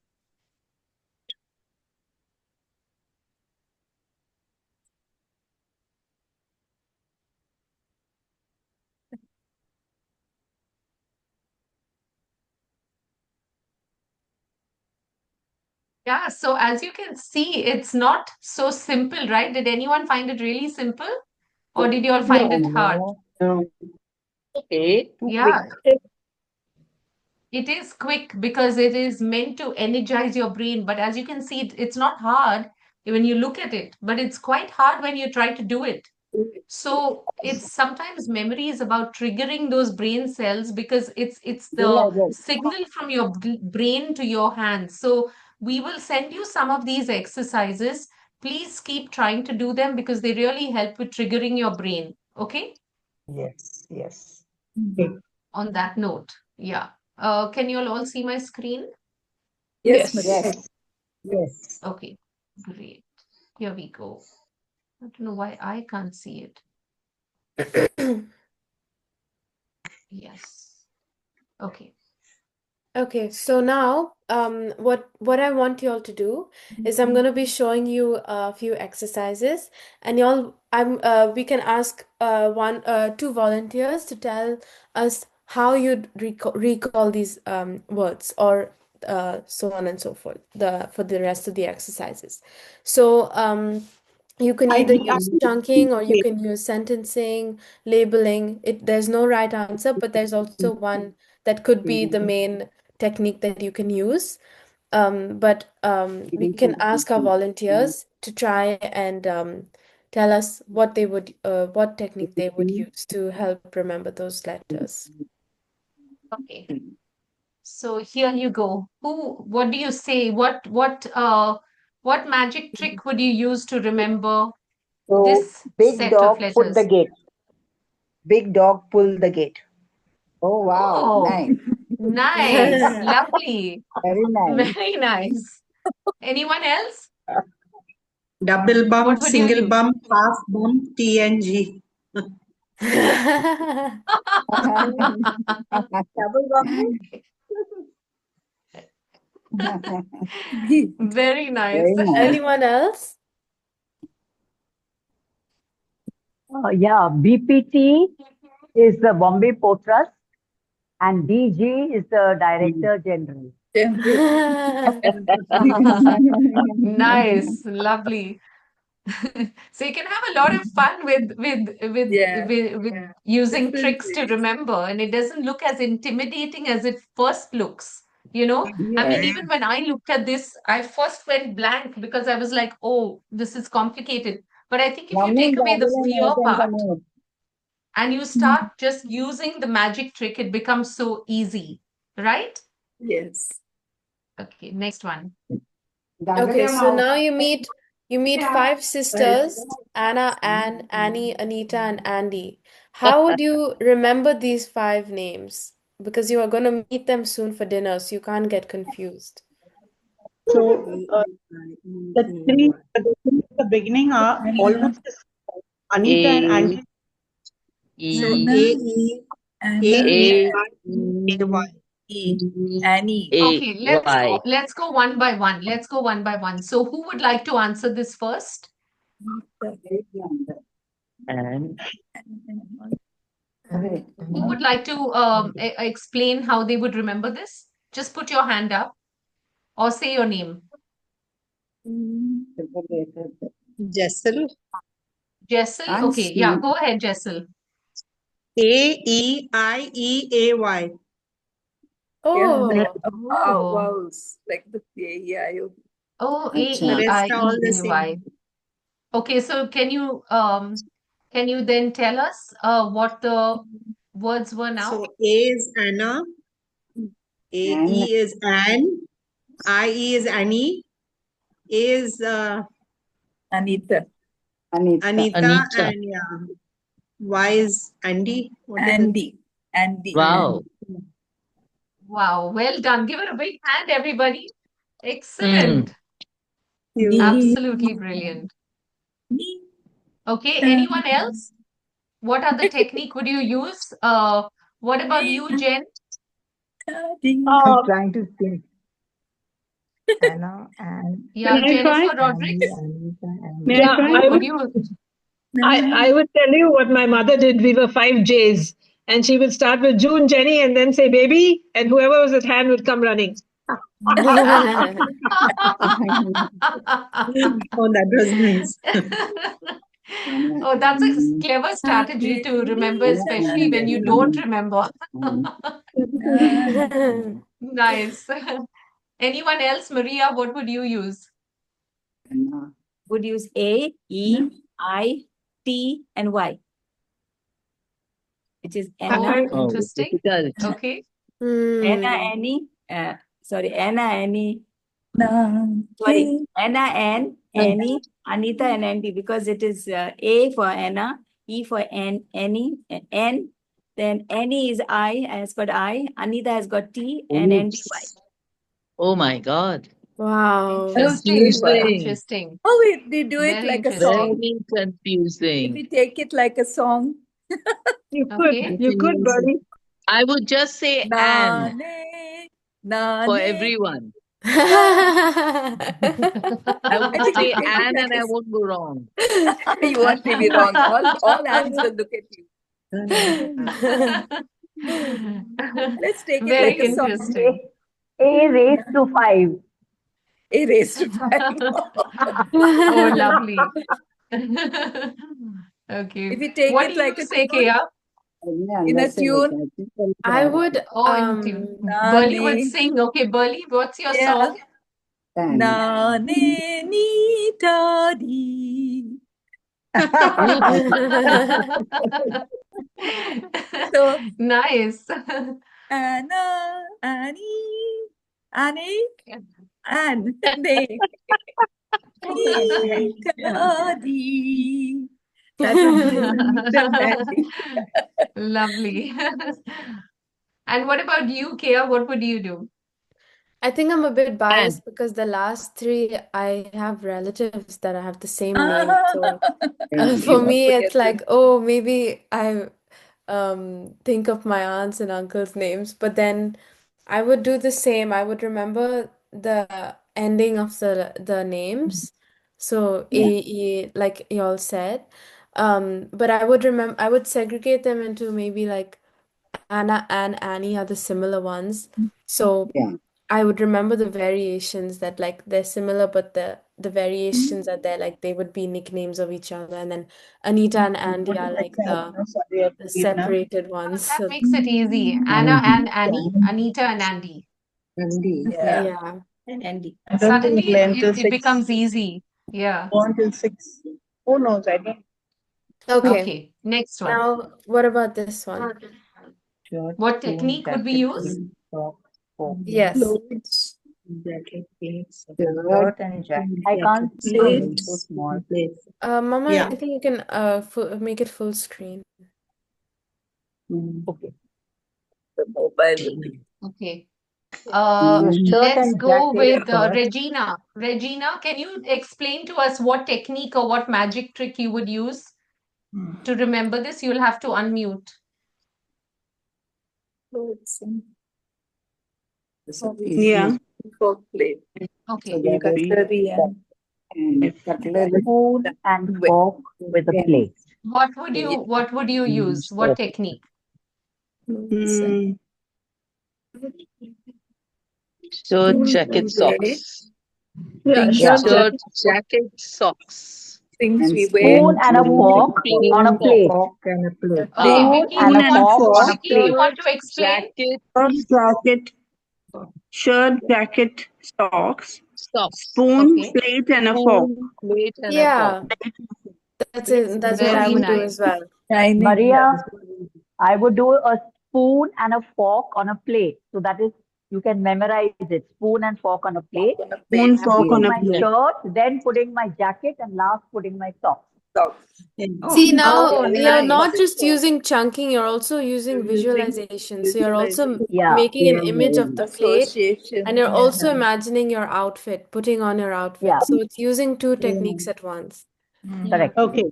Yeah, so as you can see, it's not so simple, right? Did anyone find it really simple? Or did you all find it hard? No. Okay. Too Yeah, quick. it is quick because it is meant to energize your brain. But as you can see, it's not hard when you look at it, but it's quite hard when you try to do it. So it's sometimes memory is about triggering those brain cells because it's the signal from your brain to your hands. So we will send you some of these exercises. Please keep trying to do them because they really help with triggering your brain. Okay? Yes, yes. On that note, yeah. Can you all see my screen? Yes, Yes. Yes. Okay, great. Here we go. I don't know why I can't see it. Yes. Okay. Okay, so now what I want you all to do is I'm going to be showing you a few exercises, and y'all we can ask two volunteers to tell us how you'd recall these words, or so on and so forth, for the rest of the exercises. So you can either use chunking, or you can use sentencing, labeling. There's no right answer, but there's also one that could be the main technique that you can use. But we can ask our volunteers to try and tell us what what technique they would use to help remember those letters. Okay. So here you go. What do you say? What magic trick would you use to remember So, this big set of dog put the letters? gate. Big dog pull the gate. Oh, wow. Oh, Nice. nice. Lovely. Very nice. Very nice. Anyone else? Double bump, What would you single use? bump, half bump, TNG. Double bump. Very nice. Very nice. Anyone else? Yeah, BPT is the Bombay Port Trust and DG is the Director General. Nice, lovely. So you can have a lot of fun Yeah. with using Different tricks to ways. remember, and it doesn't look as intimidating as it first looks. I mean, Yes. even when I looked at this, I first went blank because I was like, oh, this is complicated. But I think if you Mummy, take away the double and fear note and part the note. and you start just using the magic trick, it becomes so easy, right? Yes. Okay, next one. Okay, so now you meet five sisters, Anna, Anne, Annie, Anita, and Andy. How would you remember these five names? Because you are going to meet them soon for dinner, so you can't get confused. So the three at the beginning are almost Anita and Angie. So Anna, A E Anna, A E A, I E A Y. Annie. Okay, A-Y. let's go one by one. Let's go one by one. So who would like to answer this first? And Who would like to explain how they would remember this? Just put your hand up or say your name. Jessel. Jessel? Okay, yeah, go ahead, Jessel. Aeieay. Oh, Oh, Vowels like the A-E-I-O. oh, The rest are all the A-E-I-E-A-Y. same. Okay, so can you then tell us what the words were now? So A is Anna, AE is Anne, IE is Annie, A is Anita. Anita, Anita. and yeah, Y is Andy. What is it? Andy. Andy. Wow. Wow, well done. Give it a big hand, everybody. Mm. Excellent. Absolutely brilliant. Okay, anyone else? What other technique would you use? What about you, Jen? I'm trying to think. Anna and Yeah, Can I try? Jennifer Rodriguez. May I Yeah, try? would you? I would tell you what my mother did. We were 5 J's, and she would start with June, Jenny, and then say baby, and whoever was at hand would come running. oh, that was nice. Oh, that's a clever strategy to remember, especially when you don't remember. Nice. Anyone else? Maria, what would you use? Would use A, E, I, T, and Y, which is Anna, Oh, Oh, interesting. difficult. Okay. Anna, Annie, Anna, Annie, sorry, Anna, Anne, Annie, Anita, and Andy, because it is A for Anna, E for Annie, N, then Annie is I, has got I, Anita has got T, and Andy Y. Oops. Oh my God. wow. Interesting. Confusing. Interesting. Oh, wait, they do it Very like a song. interesting. Very If confusing. we take it like a song, You Okay. could, buddy. I would just say Anne Nane, for Nane. everyone. I I would think we say take it Anne like and I won't go wrong. you won't be wrong. All hands will look at you. Let's take it like Very a song. interesting. A raised to 5. A raised to 5. Oh, lovely. Okay. If we take What it do you like a say, tune, Keya? in a tune, I would Oh, in tune. Burley will Nane, sing. Okay, Burley, what's your yeah, song? Nane ni tadi. So Nice. Anna, Annie, Annie, and they. Tadi. That would be Andy. Lovely. And what about you, Keya? What would you do? I think I'm a bit Anne. biased because the last three I have relatives that have the same name. So for You won't me, forget it's like, oh, maybe I think of my aunts and uncles' names, but then I would do the same. I would remember the ending of the names. So like y'all said. But I would segregate them into maybe like Anna and Annie are the similar ones. So I would remember the variations that like they're similar, but the variations are there, like they would be nicknames of each other. And then Anita and Andy are like the separated ones. That So makes it easy. Anna and Annie, Anita and Andy. Yeah. yeah. And Andy. I don't think Suddenly learn till it 6. becomes easy. Yeah. Go until 6. Who knows? I don't. Okay. Okay, next one. Now, what about this one? What technique would we use? Yes. Clothes. shirt and jacket. I can't see it. So small. Mama, Yeah. I think you can make it full screen. Okay. The mobile will be. Okay. Your shirt Let's and go jacket with first. Regina. Regina, can you explain to us what technique or what magic trick you would use to remember this? You'll have to unmute. Clothes and Yeah. Fork plate. Okay. So that is Cutlery and cutlery. Spoon and fork with a plate. What would you use? What technique? Mm. Shirt, jacket, socks. Yeah, Yeah. shirt, Shirt, jacket, jacket, socks. things And we wear. Spoon and a fork Plate, on a fork. plate. Fork and a plate. Okay, Spoon Vicky, and Spoon a and fork on fork, a Vicky, do you plate. want to explain? Jacket, shirt, jacket, socks, socks. spoon, Okay, plate, and a fork. Spoon, plate, and a fork. Yeah, that's it. That's what I very would do nice. as well. Shining. Maria, I would do a spoon and a fork on a plate. So that is, you can memorize it. Spoon and fork on a plate. Spoon, I'm fork on putting a my plate. shirt, then putting my jacket, and last putting my socks. See, now Oh, you're nice. not just using chunking, you're also using visualization. So you're also Yeah. making an image of the plate Association. and you're also imagining your outfit, putting on your outfit. Yeah. So it's using two techniques at once. Correct. Okay.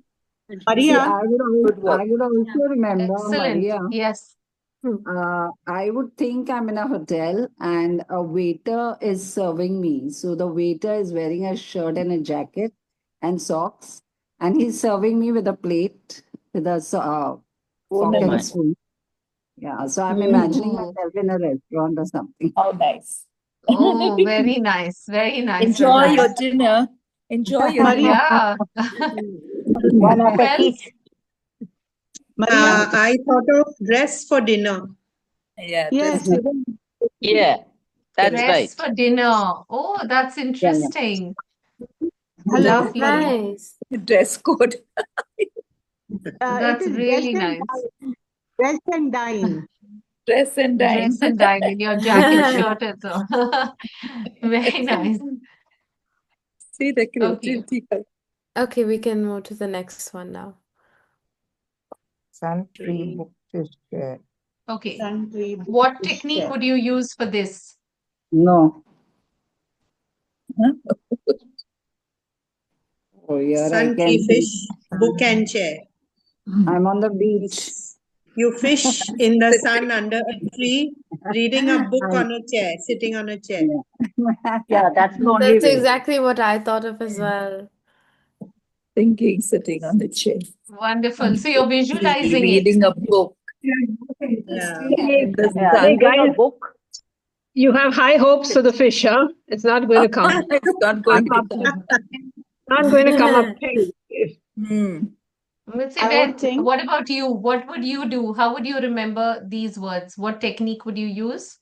See, Maria, I would also remember, Excellent. Maria. Yes. I would think I'm in a hotel and a waiter is serving me. So the waiter is wearing a shirt and a jacket and socks, and he's serving me with a plate with a fork Oh and my. spoon. Yeah, so I'm imagining Ooh. myself in a restaurant or something. How nice. Oh, very nice. Very nice. Enjoy Very your nice. dinner. Enjoy your Maria, Yeah. Bon Who appetit. else? Maria, I thought of dress for dinner. Yeah, Yes, that's Yeah, that's Dress right. for dinner. Oh, that's interesting. hello. Lovely. Nice. dress code. It That's is dress really and nice. dine. Dress and dine. Dress and dine. Dress and dine in your jacket, shirt, and so. Very nice. See the Okay. creativity. Okay, we can move to the next one now. Sun, tree, book, fish, chair. Okay. Sun, tree, book, What fish, technique chair. would you use for this? No. Huh? Oh, here I Sun, can tree, see. fish, book and chair. I'm on the beach. You fish in the sun under a tree, reading a book I- on a chair, sitting on a chair. Yeah, that's the only That's way. exactly what I thought of as well. Thinking, sitting on the chair. Wonderful. So you're visualizing it. Reading a book. Yeah. In the Yeah, sun. reading a guys, book. you have high hopes for the fish, huh? It's not going to come. It's not going to come. Not going to come up. Hmm. Miss I would Yvette, think what about you? What would you do? How would you remember these words? What technique would you use?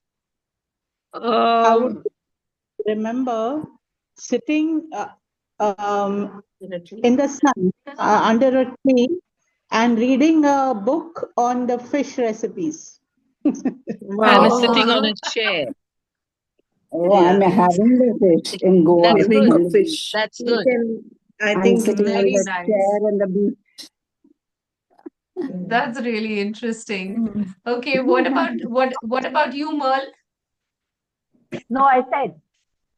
I would Um, remember sitting in the sun under a tree and reading a book on the fish recipes. And wow. sitting on Oh, a chair. Oh, I'm Yeah. having the fish in Goa. That's Living good. a fish. That's You good. can, I I'm think sitting on very the nice. chair on the beach. That's really interesting. Hmm. Okay, what about you, Merle? No, I said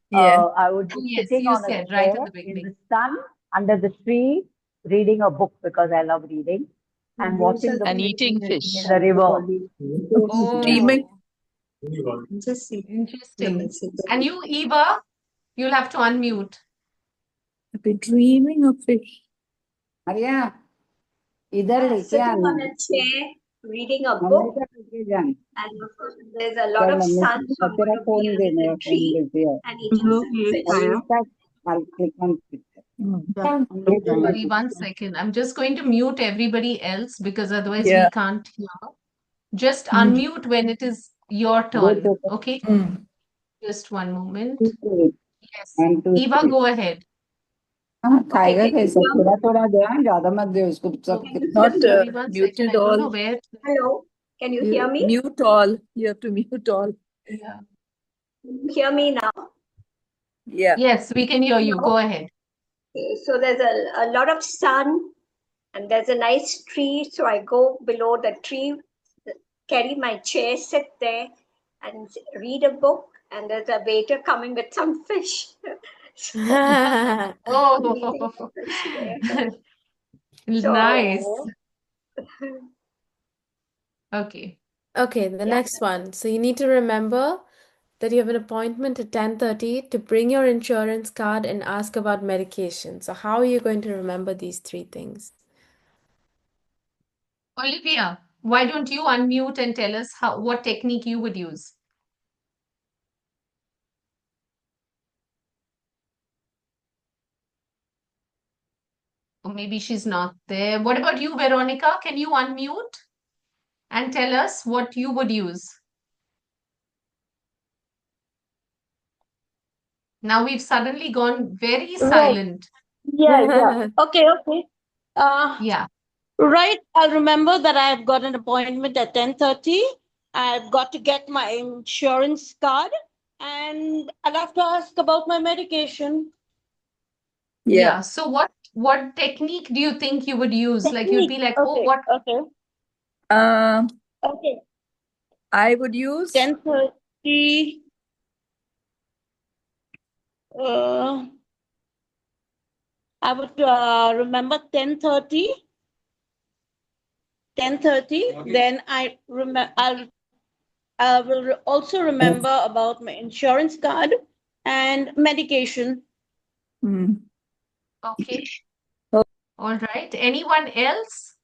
Yeah. I would Oh, be yes, sitting you on a said right chair at the in beginning. the sun under the tree, reading a book because I love reading, and watching the And fish eating in fish. the river. Dreaming. Oh, just see the interesting. message. And you, Eva, you'll have to unmute. I've been dreaming of fish. Maria, इधर लेके Sitting आना on a chair, reading a mummy book, का लेके जाना and of course, there's a lot चल of mummy sun, so I'm तेरा going to phone be they under मेरा the phone tree देते हैं and eating some fish. अभी तक I'll click on picture click on Sorry, one second. I'm just going to mute everybody else because otherwise we Yeah. can't hear. Just Hmm. unmute when it is your go turn. to Okay? Hmm. Just one moment. 2 3 Yes. 1 2 Eva, 3 go ahead. हाँ Okay, खाएगा can you कैसे hear me? थोड़ा थोड़ा दे ज्यादा मत दे उसको सब Not Sorry, one second. muted I don't know all. where. Hello, can you hear me? Mute all. You have to mute all. Yeah. Can you hear me now? Yeah. Yes, we can hear you. Go ahead. Okay, so there's a lot of sun and there's a nice tree. So I go below the tree, carry my chair, sit there and read a book. And there's a waiter coming with some fish. So I'm eating Oh, fish there. nice. So Okay. Okay, the yeah, next one. So you need to remember that you have an appointment at 10:30 to bring your insurance card and ask about medication. So how are you going to remember these three things? Olivia, why don't you unmute and tell us what technique you would use? Or maybe she's not there. What about you, Veronica? Can you unmute and tell us what you would use? Now we've suddenly gone very Right. silent. Yeah. Okay, okay. Yeah. Right. I'll remember that I've got an appointment at 10:30. I've got to get my insurance card and I'll have to ask about my medication. Yeah. So what technique do you think you would use? Like you'd be Technique. like, oh, Okay, what? okay. Okay. I would use 10:30. Uh, I would remember 10:30. 10:30. Then I will also remember about my insurance card and medication. Okay. Oh. All right. Anyone else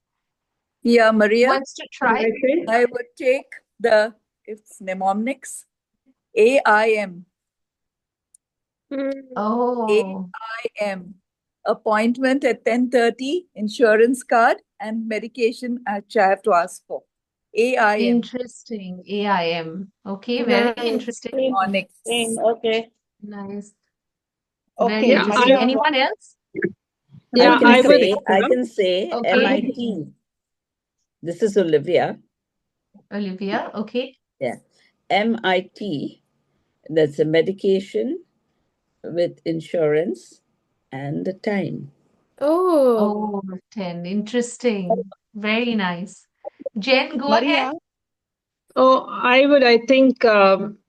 Yeah, who Maria, wants to try? I would take it's mnemonics, AIM. Oh, AIM. Appointment at 10:30, insurance card and medication which I have to ask for. AIM. interesting. AIM. Okay, very Nice. interesting. Mnemonics. Okay. Nice. Okay, Very interesting. Yeah, Anyone else? yeah, I I would. can say Okay. MIT. This is Olivia. Olivia. Okay. Yeah. MIT. That's a medication with insurance and the time. Oh, Oh, 10. Interesting. Very nice. Jen, go ahead. Maria, Oh, I think,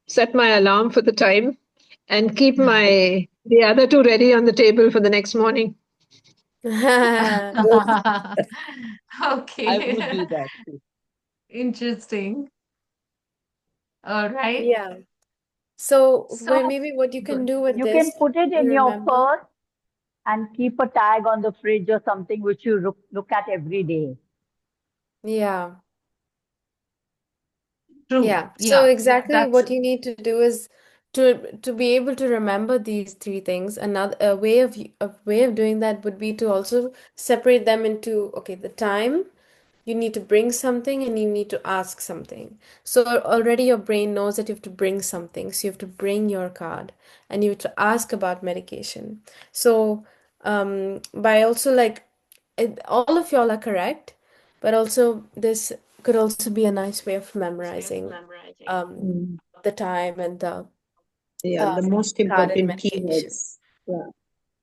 set my alarm for the time and keep the other two ready on the table for the next morning. I Okay. would do that too. Interesting. All right. yeah. So So maybe what you can do with you this, can put it you in your remember? purse and keep a tag on the fridge or something which you look at every day. Yeah. True. Yeah. So Yeah. exactly That's what you need to do is to be able to remember these three things, another a way of doing that would be to also separate them into, okay, the time, you need to bring something and you need to ask something. So already your brain knows that you have to bring something. So you have to bring your card and you have to ask about medication. So by also all of y'all are correct, but also this could also be a nice way of memorizing the time and the yeah, the most card and important medication. keywords. Yeah.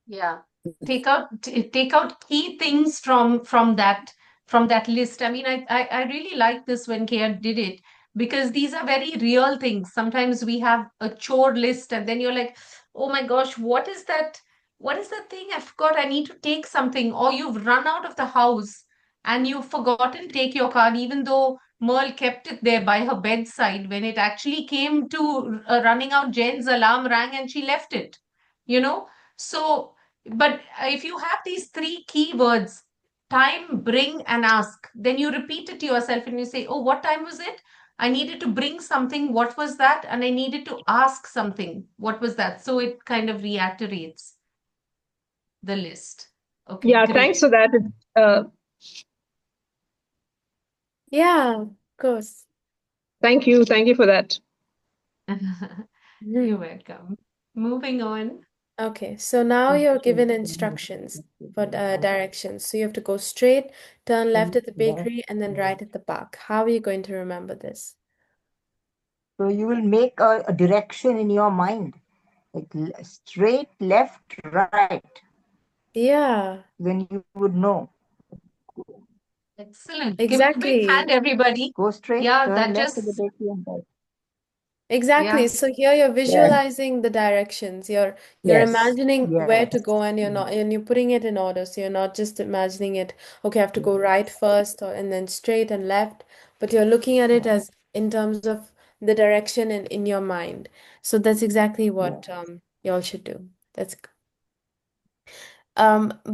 Yeah. Take out key things from that list. I mean, I really like this when Keya did it because these are very real things. Sometimes we have a chore list and then you're like, oh my gosh, what is that? What is that thing? I forgot I need to take something. Or you've run out of the house and you've forgotten to take your card, even though Merle kept it there by her bedside. When it actually came to running out, Jen's alarm rang and she left it, you know? So, but if you have these three keywords, time, bring, and ask, then you repeat it to yourself and you say, oh, what time was it? I needed to bring something. What was that? And I needed to ask something. What was that? So it kind of reiterates the list. Okay, Yeah, great. thanks for that. Yeah, of course. Thank you. Thank you for that. You're welcome. Moving on. Okay, so now you're given instructions for directions. So you have to go straight, turn left at the bakery, and then right at the park. How are you going to remember this? So you will make a direction in your mind, like straight, left, right. Yeah, Then you would know. Excellent. Give a big hand, exactly. everybody. Go straight, Yeah, turn that left at the just, bakery and right. Exactly. yeah. So here you're Yeah. visualizing the directions. You're Yes. imagining where to Yes. go and you're putting it in order. So you're not just imagining it, okay, I have to go right first and then straight and left, but you're looking at it as in terms of the direction in your mind. So that's exactly what y'all should do. That's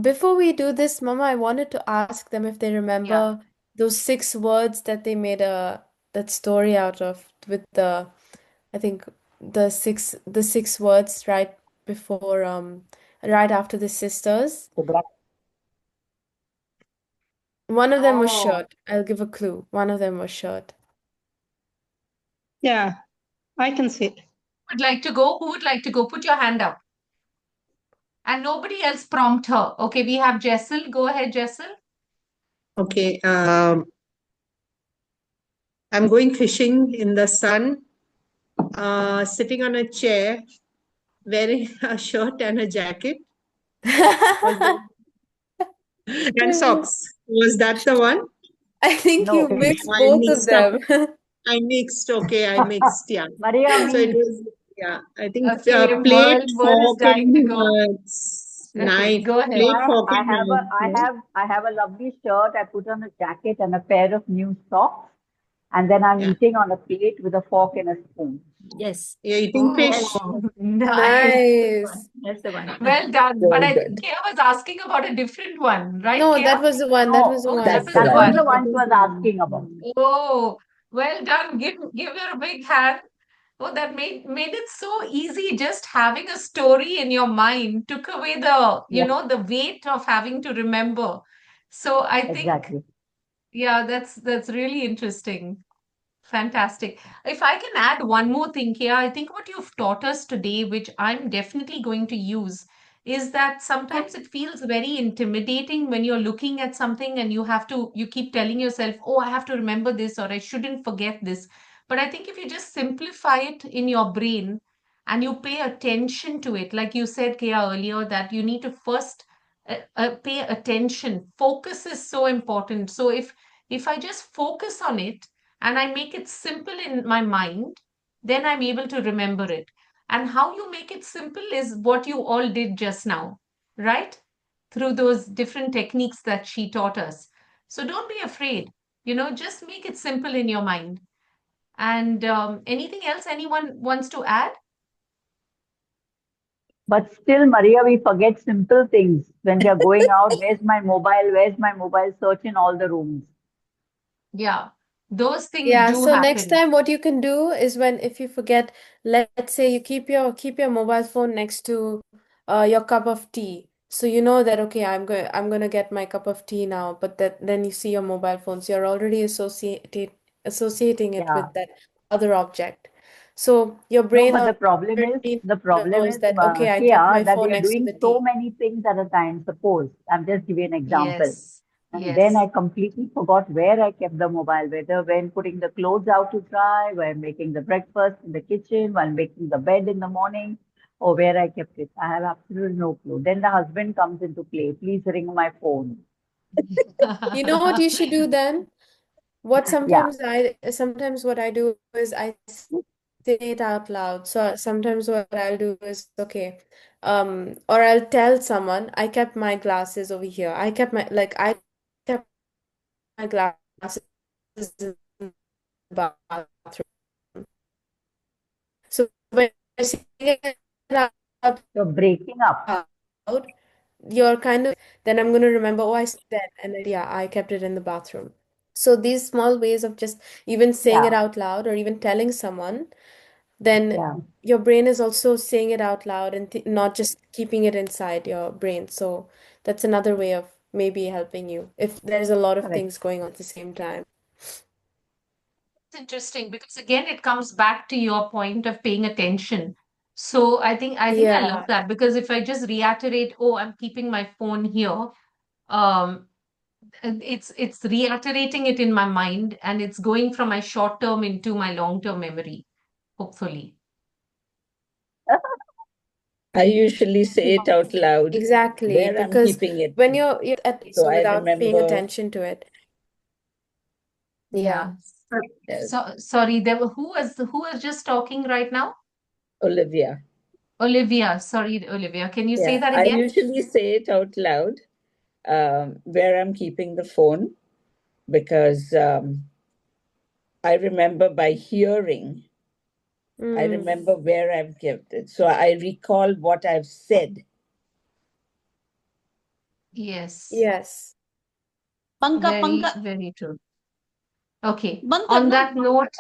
before we do this, Mama, I wanted to ask them if they Yeah. remember those 6 words that they made that story out of with I think the six words right before right after the sisters. One of them was Oh, short. I'll give a clue. One of them was short. yeah, I can see. Would like to go? Who would like to go? Put your hand up. And nobody else prompt her. Okay, we have Jessel. Go ahead, Jessel. Okay. I'm going fishing in the sun, sitting on a chair, wearing a shirt and a jacket. And socks. Was that the one? I think No. you Okay, mixed I both of mixed up. them. I mixed. Okay, I mixed. Yeah. Maria, So it me, was. Yeah, I think Okay, plate, World is fork, dying to and go. Okay, knife. go ahead. Plate, fork, I and have a knife. I Yeah. have I have a lovely shirt. I put on a jacket and a pair of new socks, and then I'm Yeah. eating on a plate with a fork and a spoon. Yes. You're eating fish. Oh, nice. Nice. That's the one. Well done. But Very I think good. Kea was asking about a different one, right, No, Kea? that was the one. That was No, the Oh, that one. was That's the the that was one. the one. one she was asking about. Oh, well done. Give her a big hand. Oh, that made it so easy. Just having a story in your mind took away Yeah, the weight of having to remember. So I think, exactly. yeah, that's really interesting. Fantastic. If I can add one more thing here, I think what you've taught us today, which I'm definitely going to use, is that sometimes it feels very intimidating when you're looking at something and you keep telling yourself, oh, I have to remember this or I shouldn't forget this. But I think if you just simplify it in your brain and you pay attention to it, like you said, Kea, earlier, that you need to first pay attention. Focus is so important. So if I just focus on it, and I make it simple in my mind, then I'm able to remember it. And how you make it simple is what you all did just now, right? Through those different techniques that she taught us. So don't be afraid, just make it simple in your mind. And anything else anyone wants to add? But still, Maria, we forget simple things when we are going out. Where's my mobile? Where's my mobile? Search in all the rooms. Yeah, those things Yeah, do so next happen. time what you can do is when if you forget, let's say you keep your mobile phone next to your cup of tea. So you know that okay, I'm gonna get my cup of tea now, but then you see your mobile phone, so you're already associating it Yeah. with that other object. So your No, brain but already knows that okay, I kept Kia, my that phone we are next to doing the so tea. many things at a time. Suppose I'm just giving an example. Yes, And then yes. I completely forgot where I kept the mobile, whether when putting the clothes out to dry, while making the breakfast in the kitchen, while making the bed in the morning, or where I kept it. I have absolutely no clue. Then the husband comes into play. Please ring my phone. You know what you should do then? What Yeah. sometimes what I do is I say it out loud. So sometimes what I'll do is okay, or I'll tell someone I kept my glasses over here. I kept my glasses in the bathroom. So when you're saying it out You're breaking up. loud, you're kind of then I'm gonna remember, oh, I said that, and then yeah, I kept it in the bathroom. So these small ways of just even saying it Yeah. out loud or even telling someone, then Yeah. your brain is also saying it out loud and th not just keeping it inside your brain. So that's another way of maybe helping you if there's a lot of Correct. things going on at the same time. It's interesting because again it comes back to your point of paying attention. So I think I love Yeah. that because if I just reiterate, oh, I'm keeping my phone here, um, it's reiterating it in my mind and it's going from my short term into my long term memory, hopefully. I usually say it out loud Exactly, where I'm because keeping it. when you're at So so I without paying remember, attention to it. Yeah. Yeah. yes, So sorry, who was just talking right now? Olivia. Olivia. Sorry, Olivia. Can you say Yeah, that I again? usually say it out loud where I'm keeping the phone because I remember by hearing I remember where I've kept it. So I recall what I've said. Yes. Yes. Very, very true. Okay. बंद On करना that note,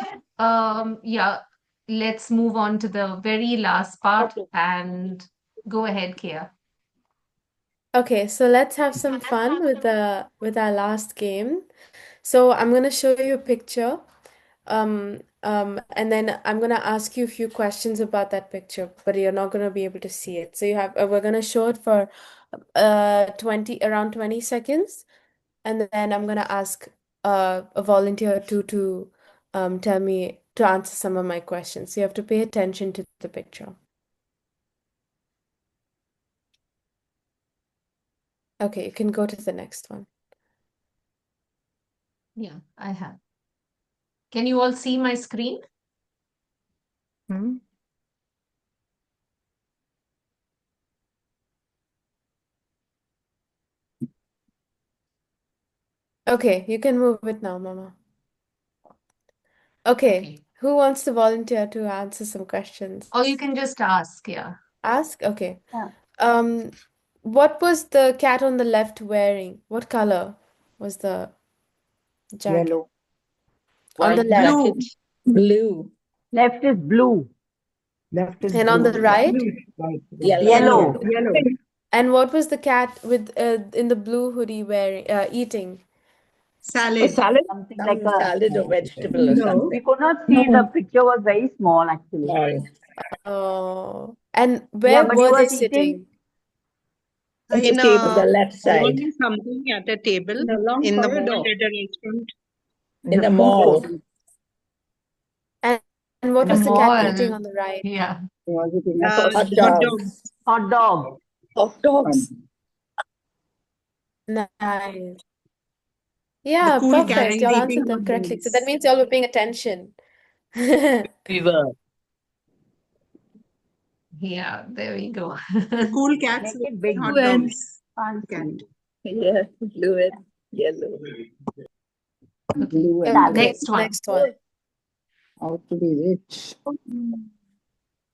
yeah, let's move on to the very last part and go ahead, Keya. Okay, so let's have some fun with our last game. So I'm gonna show you a picture, and then I'm gonna ask you a few questions about that picture, but you're not gonna be able to see it. So we're gonna show it for 20 seconds, and then I'm gonna ask a volunteer to tell me to answer some of my questions. So you have to pay attention to the picture. Okay, you can go to the next one. Yeah, I have. Can you all see my screen? Okay, you can move it now, Mama. Okay, who wants to volunteer to answer some questions? Or you can just ask, yeah. Ask? Okay. Yeah. What was the cat on the left wearing? What color was the jacket? Yellow. On the White left. jacket. Blue. Left is blue. Left is And on the blue. right? Right. Yellow. Yellow. And what was the cat with in the blue hoodie wearing eating? Salad. Salad? Something Some like a. salad or vegetable or No. something. We could not see. The picture was very small, actually. Small. Oh, and Yeah, where but he were they was eating. sitting? On the In table, a the left side. doing something at a table In a long in the mall corridor. at a restaurant. In a food mall. court. And what The was the cat mall. eating on the right? Yeah. Was it in a Hot Hot dogs. dogs. Hot dog. Hot dogs. Nice. The Yeah, cool cats perfect. Y'all eating answered hot them correctly. So that dogs. means y'all were paying attention. We were. Yeah, there we go. The cool cats Make were it big. hot Blue and dogs. Cat. yeah, blue and yellow. Okay. blue and Salad. Next one. Next one. How to be rich.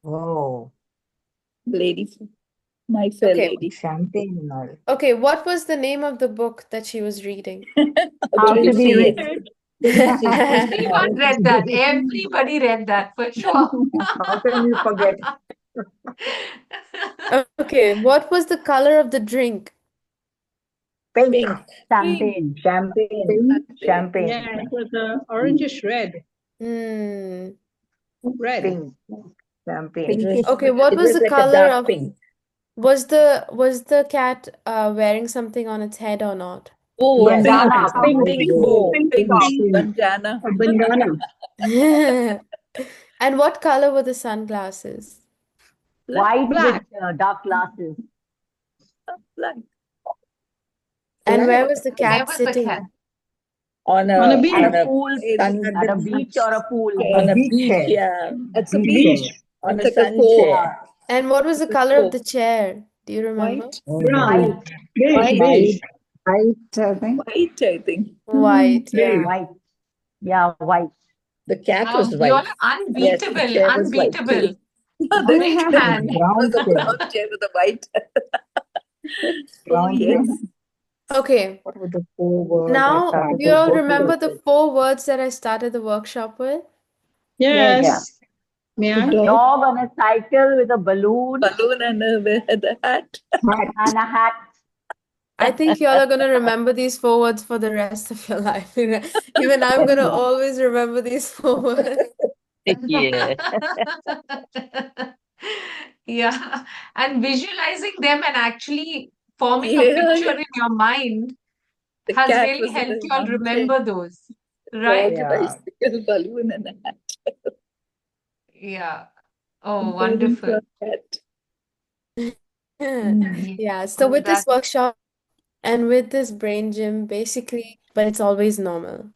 Oh, Lady, my fair Okay. lady. champagne and all. Okay, what was the name of the book that she was reading? How to Couldn't be see rich. it. Couldn't see it. Everyone read that. Everybody read that for sure. How can you forget? Okay, what was the color of the drink? Pink. Pink. Champagne. Champagne. Champagne. Yeah, it was a orangish red. Hmm. Red. Pink. Champagne. It was, Okay, what it was was the like a color dark of pink. was the cat wearing something on its head or not? Oh, Yes. pink, Bandana. Pink. Pink bow. pink Pink. bandana. A bandana. And what color were the sunglasses? White Black. with dark glasses. Black. And Black. where was the Where cat was the cat? sitting? On On a a beach. At on a a pool. sun At a beach or a pool. on a Beach beach, chair. yeah. It's a Beach beach. chair. On It's a like a sun cove. chair. And what was the color of the chair? Do you remember? White. Oh, Brown. no. Beige. White. Beige. White, I think. White, I think. White, yeah. Beige. White. Yeah, white. The cat Wow, was you all white. are Yes, the unbeatable. chair was white Unbeatable. too. No, All I Great have man. Brown was a chair. brown chair with a white. Oh, Brown chair. yes. Okay. What were the 4 words I Now, started do the you all workshop remember the with? 4 words that I started the workshop with? Yes. Yes. May I? Dog on a cycle with a balloon Balloon and the hat. Hat. and a hat. I think y'all are going to remember these 4 words for the rest of your life. Even I'm going to always remember these 4 words. Yeah. Yeah. And visualizing them and actually forming a Yeah, picture yeah. in your mind The has cat really was in helped a you all armchair. remember those. Dog Right? and Yeah. bicycle, balloon and a hat. Yeah. Oh, Comparing to wonderful. a cat. Yeah, so On with this that, workshop and with this brain gym, basically, but it's always normal.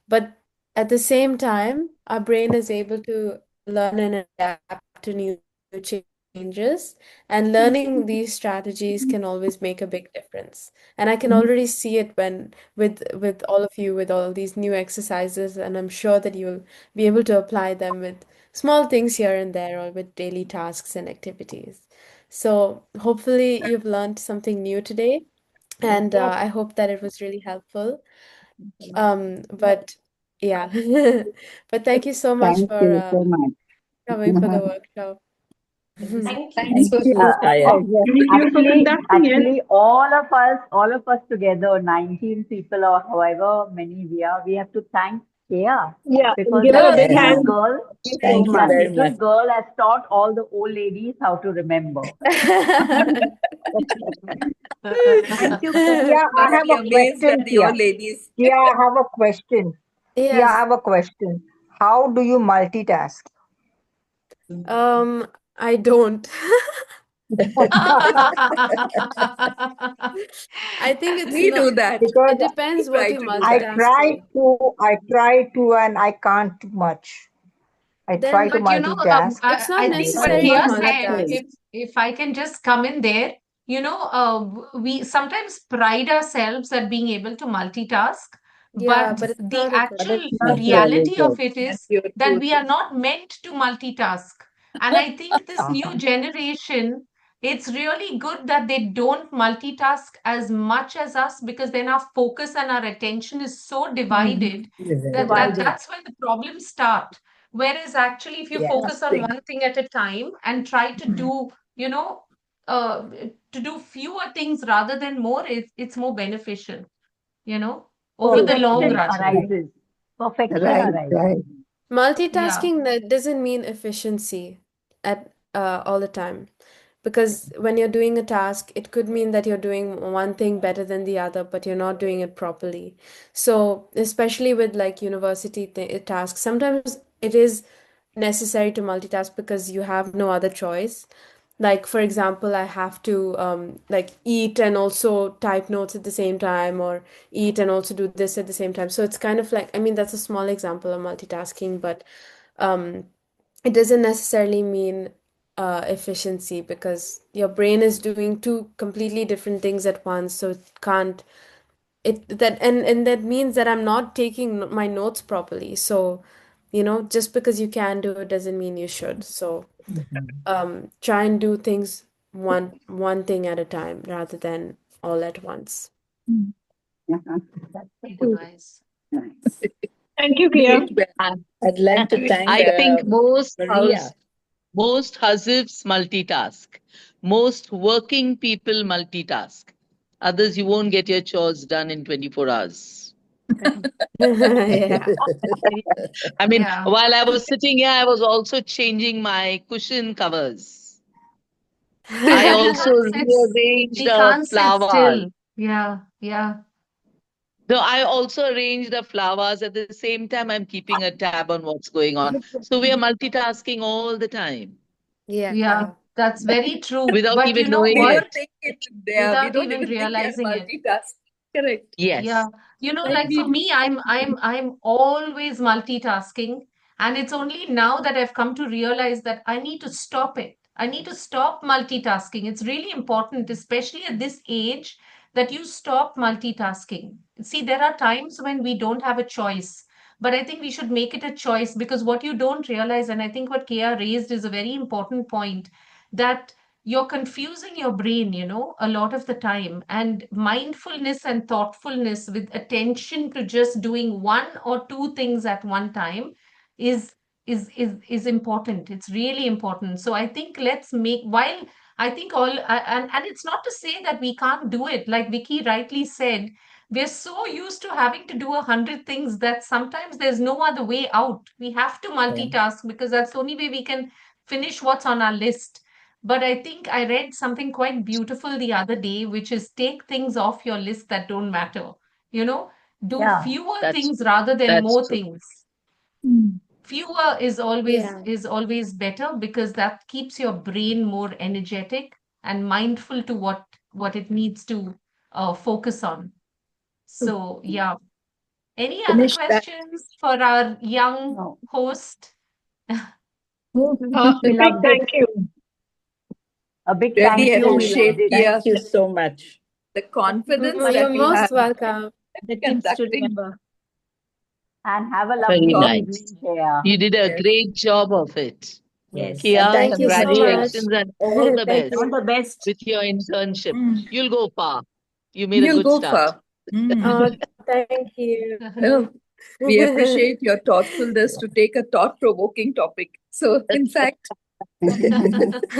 But at the same time, our brain is able to learn and adapt to new changes. And learning these strategies can always make a big difference. And I can already see it when with all of you with all these new exercises, and I'm sure that you'll be able to apply them with small things here and there, or with daily tasks and activities. So hopefully you've learned something new today, and I hope that it was really helpful. But yeah, but thank you so much Thank for you so much. coming for the workshop. Thank Thanks for You. Shaya. Yes. Thank you for conducting it. Actually, all of us together, 19 people or however many we have to thank Keya Yeah, and because give her a that big little Yes. hand. girl, Thank you very much. has taught all the old ladies how to remember. Thank you, Yeah, You I must have be a amazed question at the here. old ladies. Yeah, I have a question. Yeah, I Yes. have a question. How do you multitask? I don't. I think it's We do not, that. Because it depends We what try you're to do I that. try multitasking. to, and I can't too much. I try Then to But multitask. it's not I think what necessary to Kia But said, multitask. if I can just come in there, we sometimes pride ourselves at being able to multitask, Yeah, but but it's the not but required. actual it's not really reality of good. it That's is your that truth. we are not meant to multitask. And I think this Uh-huh. new generation, it's really good that they don't multitask as much as us, because then our focus and our attention is so divided that Divided. that's when the problems start. Whereas actually, if you focus on Tasking. one thing at a time and try to do, uh, to do fewer things rather than more, it's more beneficial, you know, over the long Perfection run. arises. Perfection Right, arises. right. Yeah. Multitasking, that doesn't mean efficiency at all the time. Because when you're doing a task, it could mean that you're doing one thing better than the other, but you're not doing it properly. So, especially with like university tasks, sometimes it is necessary to multitask because you have no other choice. Like, for example, I have to like eat and also type notes at the same time, or eat and also do this at the same time. So it's kind of like, I mean, that's a small example of multitasking, but um, it doesn't necessarily mean efficiency, because your brain is doing two completely different things at once. So it can't, and that means that I'm not taking my notes properly. So, just because you can do it doesn't mean you should. So try and do things one thing at a time rather than all at once. That's the Good good. advice. Nice. Thank you, Kia. Great. I'd like to thank I think Maria. most husbands multitask. Most working people multitask. Others, you won't get your chores done in 24 hours. Yeah. I mean, Yeah. while I was sitting here, I was also changing my cushion covers. I Yeah, we also can't sit, rearranged we the can't sit flowers. still. Yeah, yeah. No, I also arrange the flowers. At the same time, I'm keeping a tab on what's going on. So we are multitasking all the time Yeah, Yeah. that's very true. without But you even know knowing We what? don't it. think it's there. We Without don't even even think we are realizing it. multitasking. Correct. Yeah. Yes. Like Like for we me, I'm always multitasking. And it's only now that I've come to realize that I need to stop it. I need to stop multitasking. It's really important, especially at this age, that you stop multitasking. See, there are times when we don't have a choice, but I think we should make it a choice, because what you don't realize, and I think what Kia raised is a very important point, that you're confusing your brain, a lot of the time. And mindfulness and thoughtfulness with attention to just doing one or two things at one time is is important. It's really important. So I think let's make, while I think and it's not to say that we can't do it. Like Vicky rightly said, we're so used to having to do 100 things that sometimes there's no other way out. We have to multitask because that's the only way we can finish what's on our list. But I think I read something quite beautiful the other day, which is take things off your list that don't matter. You know, do Yeah. fewer That's things true. rather than That's more true. things. Fewer Yeah. is always better, because that keeps your brain more energetic and mindful to what it needs to focus on. So yeah. Any other Finish that. questions for our young No. host? A We big loved it. thank you. A big really thank you. We loved appreciate it. Kia, Thank you so much. the confidence You're that you have most welcome. in conducting. And have a Very lovely nice. evening, Keya. You did a Yes. great job of it. Yes. Kia, And Thank you so much. congratulations and all the Thank best All you. the best. with your internship. You'll go far. You made a You'll good go start. far. Oh, thank you. Well, we appreciate your thoughtfulness to take a thought-provoking topic. So, in fact, very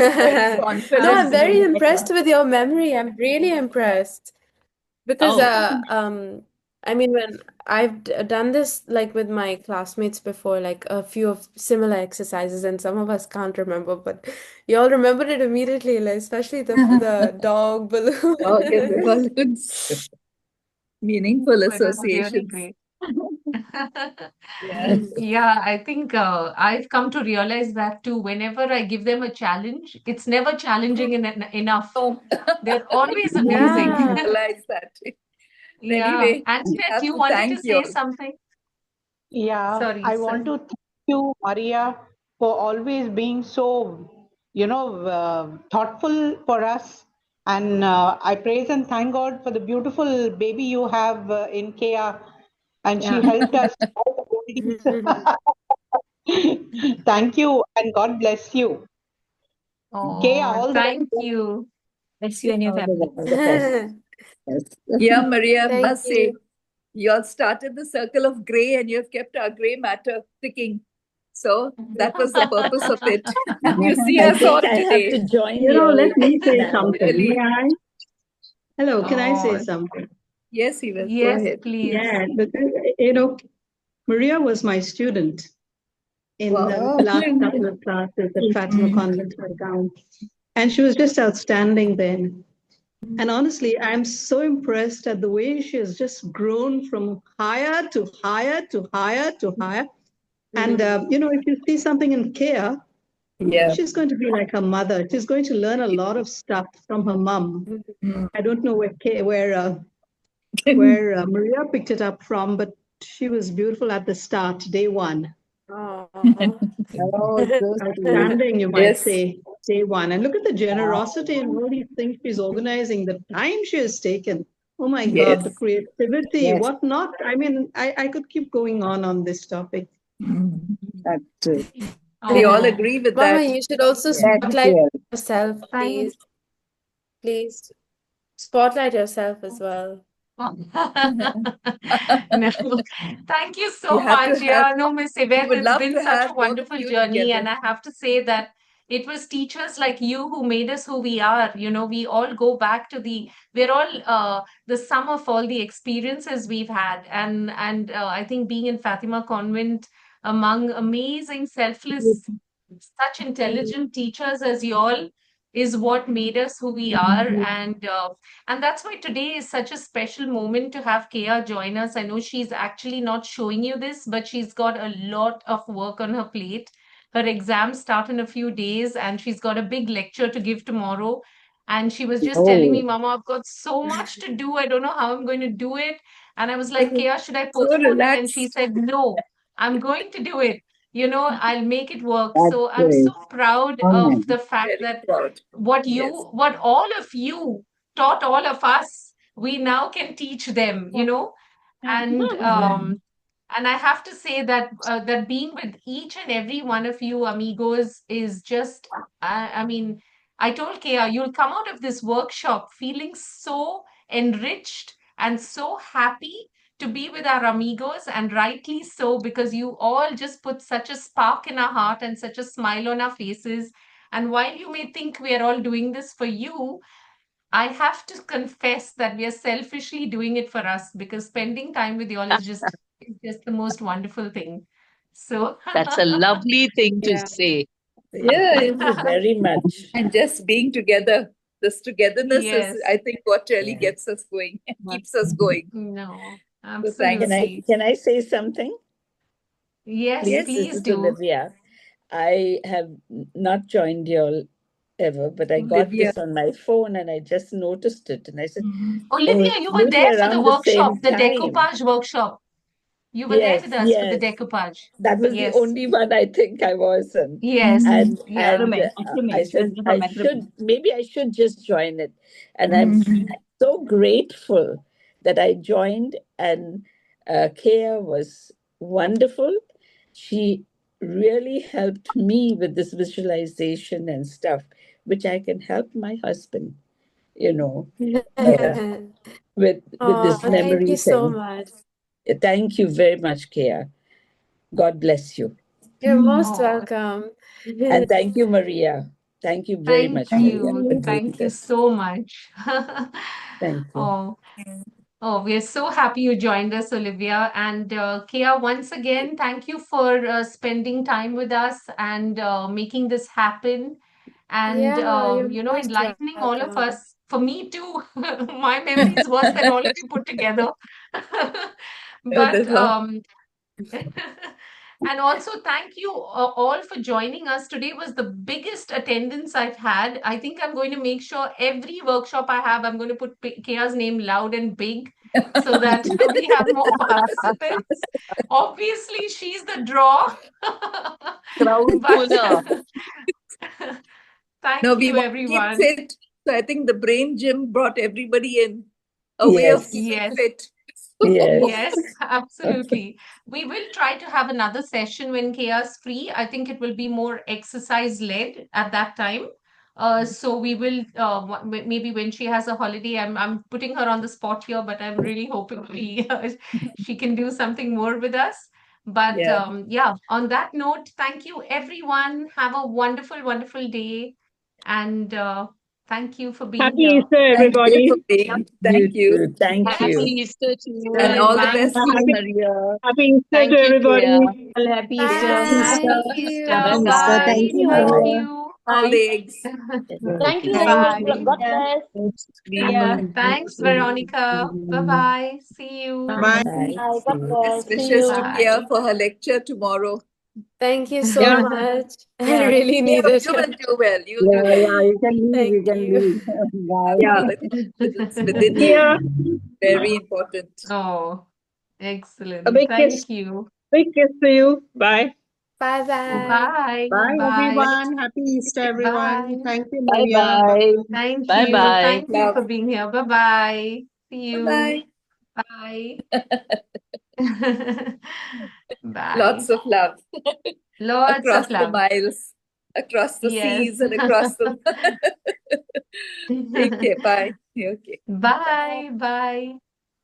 No, confident. I'm very impressed with your memory. I'm really impressed because Oh, I mean when I've done this like with my classmates before, like a few of similar exercises, and some of us can't remember, but you all remembered it immediately, like especially the dog balloon. Dog and the balloons. Meaningful It was really associations. great. Yeah. Yeah, I think I've come to realize that too. Whenever I give them a challenge, it's never challenging enough. They're always amazing. Yeah. Realize that. Yeah. Anyway, we Antoinette, have you to wanted to thank you say all. something? Yeah, Sorry, I want sorry. to thank you, Maria, for always being so, thoughtful for us. And I praise and thank God for the beautiful baby you have in Keya. And she Yeah. helped us all the oldies. Thank you and God bless you. Keya, Oh, all the very thank best. you. Bless you and your All the family. best. All the best. Yes. Yeah, Maria, Thank must say, you. you all started the circle of gray and you have kept our gray matter ticking. So that was the purpose of it. And you see I us think on I have today. to join you all Let me say now. something. May Really. I? Hello, can I say Oh, something? Yes, Eva, go yes, ahead. please. Yeah, because, Maria was my student in the Wow. last couple of classes at Fatima Convent, Gurgaon. And she was just outstanding then. And honestly, I'm so impressed at the way she has just grown from higher to higher to higher to higher. And, if you see something in Keya, Yeah. she's going to be like her mother. She's going to learn a lot of stuff from her mom. I don't know where Maria picked it up from, but she was beautiful at the start, day one. Oh. Oh, so sweet. Outstanding, you might Yes. say, day one. And look at the generosity and all these things she's organizing, the time she has taken. Oh my God, the Yes. creativity, Yes. what not. I mean, I could keep going on this topic. That's true. We all Oh, agree with Mama, that. you should also Thank spotlight you. yourself, thank please. Please spotlight yourself as well. No, thank you We so have to much. have, Yeah, no, Miss we Yvette, would it's love been to such a have both of wonderful you journey. together. And I have to say that it was teachers like you who made us who we are. We all go back to we're all the sum of all the experiences we've had. And I think being in Fatima Convent among amazing, selfless, such intelligent teachers as you all is what made us who we are. And that's why today is such a special moment to have Keya join us. I know she's actually not showing you this, but she's got a lot of work on her plate. Her exams start in a few days, and she's got a big lecture to give tomorrow. And she was just telling me, Oh, Mama, I've got so much to do. I don't know how I'm going to do it. And I was like, Keya, should I so postpone it? And she relaxed. said, No, I'm going to do it. I'll make it work. That's So I'm so great. proud of Amen. the fact Very that proud. Yes. what all of you taught all of us, we now can teach them, and I have to say that that being with each and every one of you amigos is just, I mean, I told Kea, you'll come out of this workshop feeling so enriched and so happy to be with our amigos, and rightly so, because you all just put such a spark in our heart and such a smile on our faces. And while you may think we are all doing this for you, I have to confess that we are selfishly doing it for us, because spending time with you all is just the most wonderful thing. So That's a lovely thing to Yeah. say. Yeah. Thank you very much. And just being together, this togetherness is, yes, I think, what really Yeah. gets us going and keeps us going. no, So thanks. absolutely. Can I say something? Yes, Yes, Please, this please is do. Olivia. I have not joined you all ever, but I got Olivia. this on my phone and I just noticed it. And I said, oh, Olivia, it's you were maybe there for the around the workshop, same the time. decoupage workshop. You were there Yes, with us for the yes. decoupage. That was the Yes, only one I think I was in. yes, And yeah. I said, maybe I should just join it. And I'm so grateful that I joined. And Keya was wonderful. She really helped me with this visualization and stuff, which I can help my husband, you know, uh, with Oh, this thank you memory so thing. much. Thank you very much, Keya. God bless you. You're most Oh, welcome. And thank you, Maria. Thank you very thank much, Maria, you. for doing Thank you this. so much. Thank you. Oh, oh, we are so happy you joined us, Olivia. And Kia, once again, thank you for spending time with us and making this happen and, Yeah, you're most enlightening all of welcome. us. For me too, my memory is worse than all of you put together. But That's all. and also thank you all for joining us. Today was the biggest attendance I've had. I think I'm going to make sure every workshop I have, I'm going to put Kia's name loud and big so that we have more participants. Obviously, she's the draw. Crowd But puller. thank No, we you, want to keep everyone. fit. So I think the brain gym brought everybody in a way of keeping Yes. fit. Yes. Yes, absolutely. We will try to have another session when Kia's free. I think it will be more exercise led at that time. So we will maybe when she has a holiday. I'm putting her on the spot here, but I'm really hoping she can do something more with us. But Yeah. yeah, on that note, thank you everyone. Have a wonderful, wonderful day, and thank you for being Happy here. Easter, Thank you everybody. for being. Thank you. Too. Thank Yes. you. Happy Easter to and you. all the Thank best to you, Happy, you. Maria. happy Easter to Thank you, everybody. Kia. Well, happy Easter. Bye. Happy Happy Easter. Easter. Bye. Thank you, Thank Maria. you. All Bye. the eggs. Thank you Thank all. Bye. you, God Maria. bless. Yeah. Thanks, Veronica. Bye bye. See you. Bye. Bye. Bye. See God you. bless. Best See wishes to you. Kia Bye. for her lecture tomorrow. Thank you so Yeah. much. I Yeah. really You, need it. you will do well. You'll do Yeah, well. yeah, you can leave, you Thank can you. leave. Yeah, Bye. it's within you. Here, Very important. Oh, a excellent. big kiss. Thank you. Big kiss to you. Bye. Bye bye. Bye. Bye, Bye. everyone. Happy Easter, everyone. Bye. Thank you, Bye Maria. bye. Thank Bye you. bye. Thank you Love. for being here. Bye bye. See Bye you. bye. Bye. Bye. Lots of love Lots across of the love. miles, across the Yes. seas, and across the. Take care. Bye. Okay. Bye. Bye.